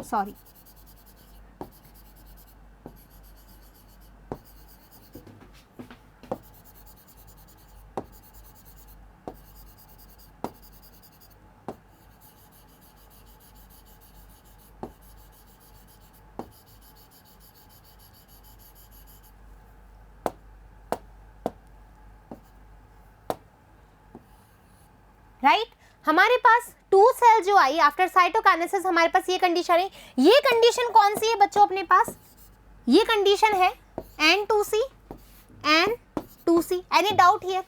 सॉरी, राइट, हमारे पास 2 सेल जो आई आफ्टर साइटोकाइनेसिस, हमारे पास ये कंडीशन है। ये कंडीशन कौन सी है बच्चों अपने पास, ये कंडीशन है N2C, N2C। Any doubt here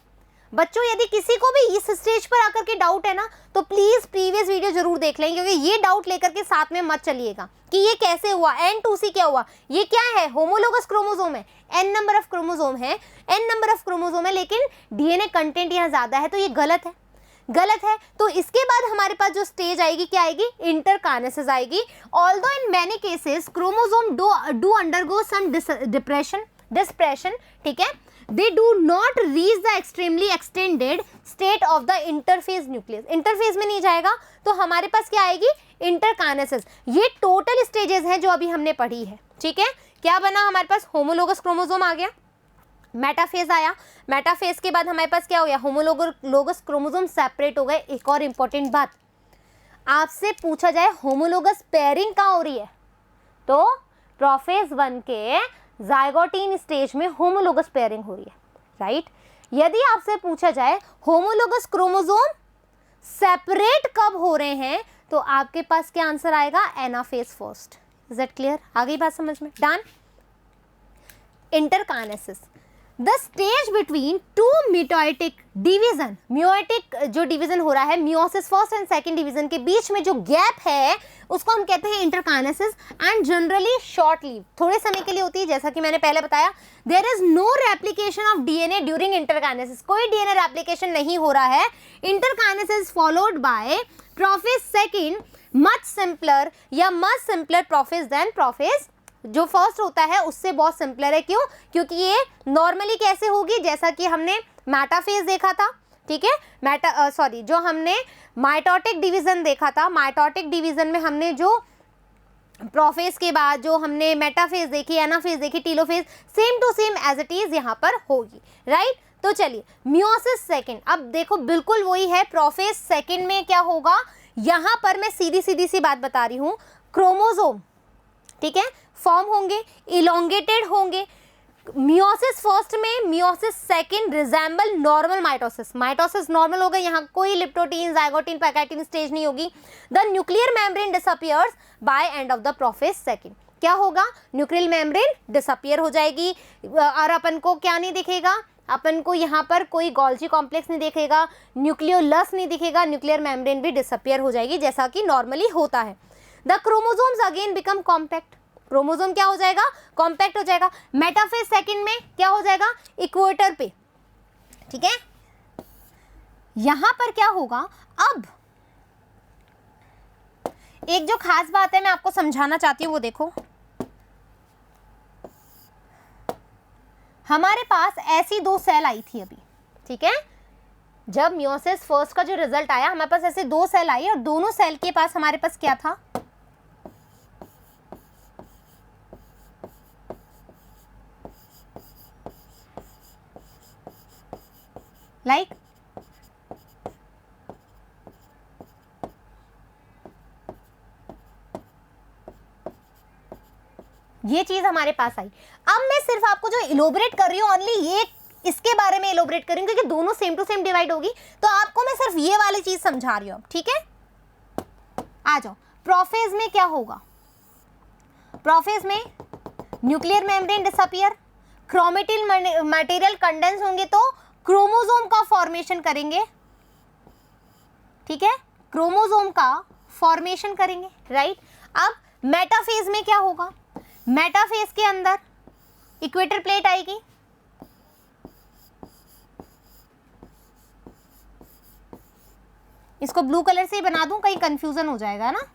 बच्चों? यदि किसी को भी इस स्टेज पर आकर के डाउट है ना, तो प्लीज प्रीवियस वीडियो जरूर देख लें, क्योंकि ये डाउट लेकर के साथ में मत चलिएगा कि ये कैसे हुआ, N2C क्या हुआ। ये क्या है, होमोलोगस क्रोमोसोम है, n नंबर ऑफ क्रोमोसोम है, n नंबर ऑफ क्रोमोसोम है, लेकिन डीएनए कंटेंट यहाँ ज्यादा है, तो ये गलत है, गलत है। तो इसके बाद हमारे पास जो स्टेज आएगी क्या आएगी, इंटरकाइनेसिस आएगी। Although in many cases chromosome do undergo some dispersion, ठीक है, they do not reach the extremely extended state of the interphase nucleus. Interphase में नहीं जाएगा तो हमारे पास क्या आएगी, इंटरकाइनेसिस। ये टोटल स्टेजेस हैं जो अभी हमने पढ़ी है, ठीक है। क्या बना हमारे पास, होमोलोगस क्रोमोसोम आ गया, मेटाफेज आया, मेटाफेज के बाद हमारे पास क्या हो गया, होमोलोगस क्रोमोसोम सेपरेट हो गए। एक और इंपॉर्टेंट बात, आपसे पूछा जाए होमोलोगस पेयरिंग कहाँ हो रही है, तो प्रोफेज 1 के जाइगोटीन स्टेज में होमोलोगस पेयरिंग हो रही है, राइट। यदि आपसे पूछा जाए होमोलोगस क्रोमोसोम सेपरेट कब हो रहे हैं, तो आपके पास क्या आंसर आएगा, anaphase first. Is that clear, आ गई बात समझ में, done. Interkinesis, the stage between 2 mitotic division, meiotic जो डिवीजन हो रहा है, meiosis first and second division के बीच में जो गैप है उसको हम कहते हैं interkinesis, and generally short leave, थोड़े समय के लिए होती है। जैसा कि मैंने पहले बताया, there is no replication of DNA during interkinesis, कोई डीएनए रेप्लिकेशन नहीं हो रहा है। Interkinesis followed by prophase second, much simpler या much simpler prophase than prophase जो फर्स्ट होता है उससे बहुत सिंपलर है। क्यों, क्योंकि ये नॉर्मली कैसे होगी, जैसा कि हमने मेटाफेज देखा था, ठीक है, जो हमने माइटोटिक डिवीजन देखा था, माइटोटिक डिवीजन में हमने जो प्रोफेज के बाद जो हमने मेटाफेज देखी, एनाफेज देखी, telophase, same to same as it is यहाँ पर होगी, राइट। तो चलिए मियोसिस सेकंड, अब देखो बिल्कुल वही है, प्रोफेज सेकंड में क्या होगा, यहाँ पर मैं सीधी सी बात बता रही हूँ, क्रोमोसोम, ठीक है, फॉर्म होंगे, इलोंगेटेड होंगे। मियोसिस फर्स्ट में, meiosis second resemble normal mitosis, mitosis normal हो गए, यहाँ कोई लिप्टोटीन, जाइगोटीन, पैकेटिन स्टेज नहीं होगी। The nuclear membrane disappears by end of the prophase second. क्या होगा, न्यूक्लियर मेम्ब्रेन डिसअपियर हो जाएगी, और अपन को क्या नहीं दिखेगा, अपन को यहाँ पर कोई गोल्जी कॉम्प्लेक्स नहीं दिखेगा, न्यूक्लियोलस नहीं दिखेगा, न्यूक्लियर मेम्ब्रेन भी डिसअपियर हो जाएगी जैसा कि नॉर्मली होता है। The chromosomes again become compact, chromosome क्या हो जाएगा, कॉम्पैक्ट हो जाएगा। मेटाफेज सेकंड में क्या हो जाएगा, इक्वेटर पे, ठीक है। यहां पर क्या होगा, अब एक जो खास बात है मैं आपको समझाना चाहती हूं, वो देखो, हमारे पास ऐसी 2 सेल आई थी अभी, ठीक है, जब मियोसिस फर्स्ट का जो रिजल्ट आया हमारे पास ऐसे 2 सेल आई, और दोनों सेल के पास हमारे पास क्या था, लाइक ये चीज हमारे पास आई। अब मैं सिर्फ आपको जो इलोबरेट कर रही हूं, ओनली ये इसके बारे में इलोबरेट कर रही हूं, क्योंकि दोनों सेम टू सेम डिवाइड होगी, तो आपको मैं सिर्फ ये वाली चीज समझा रही हूं, ठीक है। आ जाओ, प्रोफेज में क्या होगा, प्रोफेज में nuclear membrane disappear, chromatin material condense होंगे तो क्रोमोसोम का फॉर्मेशन करेंगे, ठीक है, क्रोमोसोम का फॉर्मेशन करेंगे, राइट। अब मेटाफेज में क्या होगा, मेटाफेज के अंदर इक्वेटर प्लेट आएगी, इसको ब्लू कलर से ही बना दूं, कहीं कंफ्यूजन हो जाएगा ना।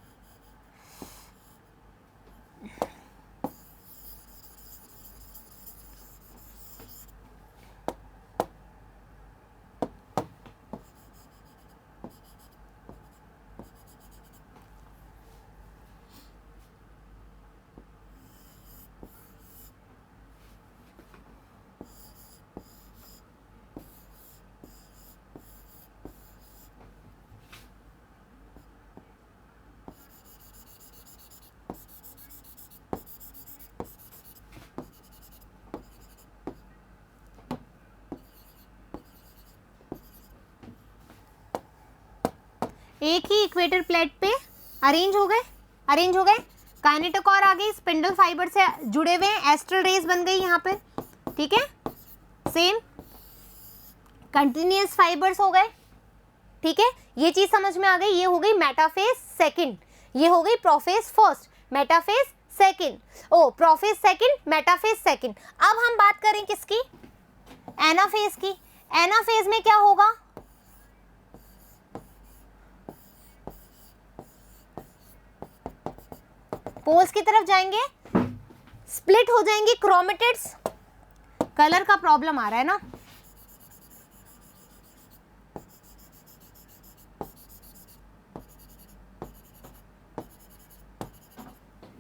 एक ही इक्वेटर प्लेट पे अरेंज हो गए, काइनेटोकोर आ गई, स्पिंडल फाइबर से जुड़े हुए हैं, एस्ट्रल रेस बन गई यहाँ पे, ठीक है, सेम कंटिन्यूअस फाइबर्स हो गए, ठीक है, ये चीज समझ में आ गई। ये हो गई मेटाफेज सेकंड, ये हो गई prophase first, metaphase second, prophase second, metaphase second. अब हम बात करें किसकी, एनाफेज की। एनाफेज में क्या होगा, पोल्स की तरफ जाएंगे, स्प्लिट हो जाएंगे क्रोमेटिड्स। कलर का प्रॉब्लम आ रहा है ना,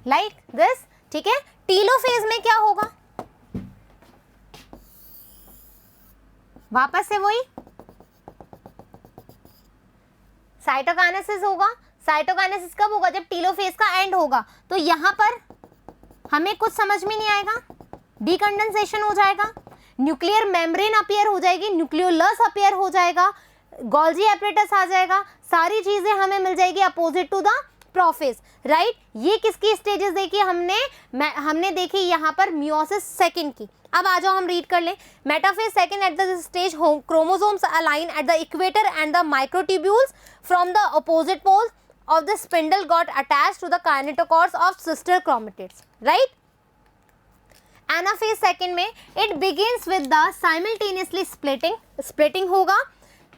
लाइक दिस, ठीक है। टीलोफेज में क्या होगा, वापस से वही साइटोकाइनेसिस होगा। साइटोकाइनेसिस कब होगा, जब टीलोफेज का एंड होगा। तो यहां पर हमें कुछ समझ में नहीं आएगा, डीकंडेंसेशन हो जाएगा, न्यूक्लियर मेम्ब्रेन अपीयर हो जाएगी, न्यूक्लियोलस अपीयर हो जाएगा, गोल्जी एपरेटस आ जाएगा, सारी चीजें हमें मिल जाएगी opposite to the prophase, right. ये किसकी स्टेजेस देखी हमने देखी यहाँ पर मियोसिस सेकंड की। अब आ जाओ हम रीड कर लें। Metaphase second at the stage chromosomes align at the equator and the microtubules from the opposite poles of the spindle got attached to the kinetochores of sister chromatids, right. Anaphase second में it begins with the simultaneously splitting होगा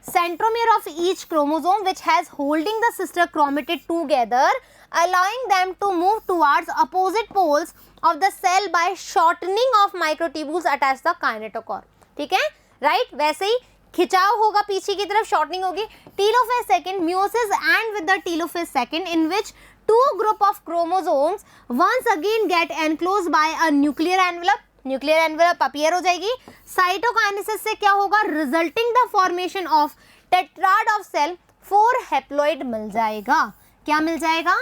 centromere of each chromosome which has holding the sister chromatid together, allowing them to move towards opposite poles of the cell by shortening of microtubules attached to the kinetochore, ठीक है, right। वैसे ही खिंचाव होगा पीछे की तरफ, shortening होगी। Telophase second, meiosis end with the telophase second in which two group of chromosomes once again get enclosed by a nuclear envelope, nuclear envelope appear हो जाएगी। साइटोकाइनेसिस से क्या होगा, resulting the formation of tetrad of cell 4 haploid मिल जाएगा। क्या मिल जाएगा,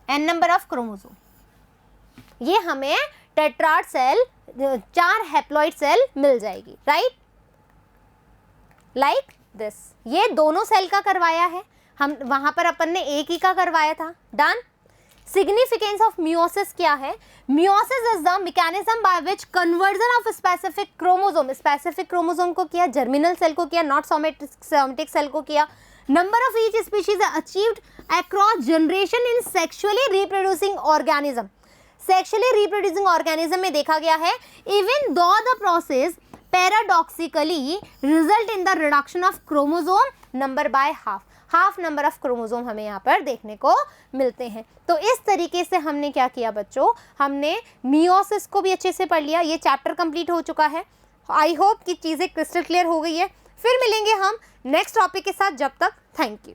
n number of chromosome. ये हमें टेट्राड सेल 4 हैप्लॉइड सेल मिल जाएगी, राइट, लाइक दिस। ये दोनों सेल का करवाया है हम, वहां पर अपन ने एक ही का करवाया था, डन। सिग्निफिकेंस ऑफ मियोसिस क्या है, meiosis is the mechanism by which conversion of specific chromosome को किया, जर्मिनल सेल को किया, नॉट सोमेटिक सेल को किया। Number of each species are achieved across generation in sexually reproducing organism. Sexually reproducing organism में देखा गया है, even though the process paradoxically result in the reduction of chromosome number by half number of chromosome हमें यहाँ पर देखने को मिलते हैं। तो इस तरीके से हमने क्या किया बच्चों, हमने मियोसिस को भी अच्छे से पढ़ लिया। ये चैप्टर कंप्लीट हो चुका है। आई होप कि चीज़ें क्रिस्टल क्लियर हो गई है। फिर मिलेंगे हम नेक्स्ट टॉपिक के साथ, जब तक थैंक यू।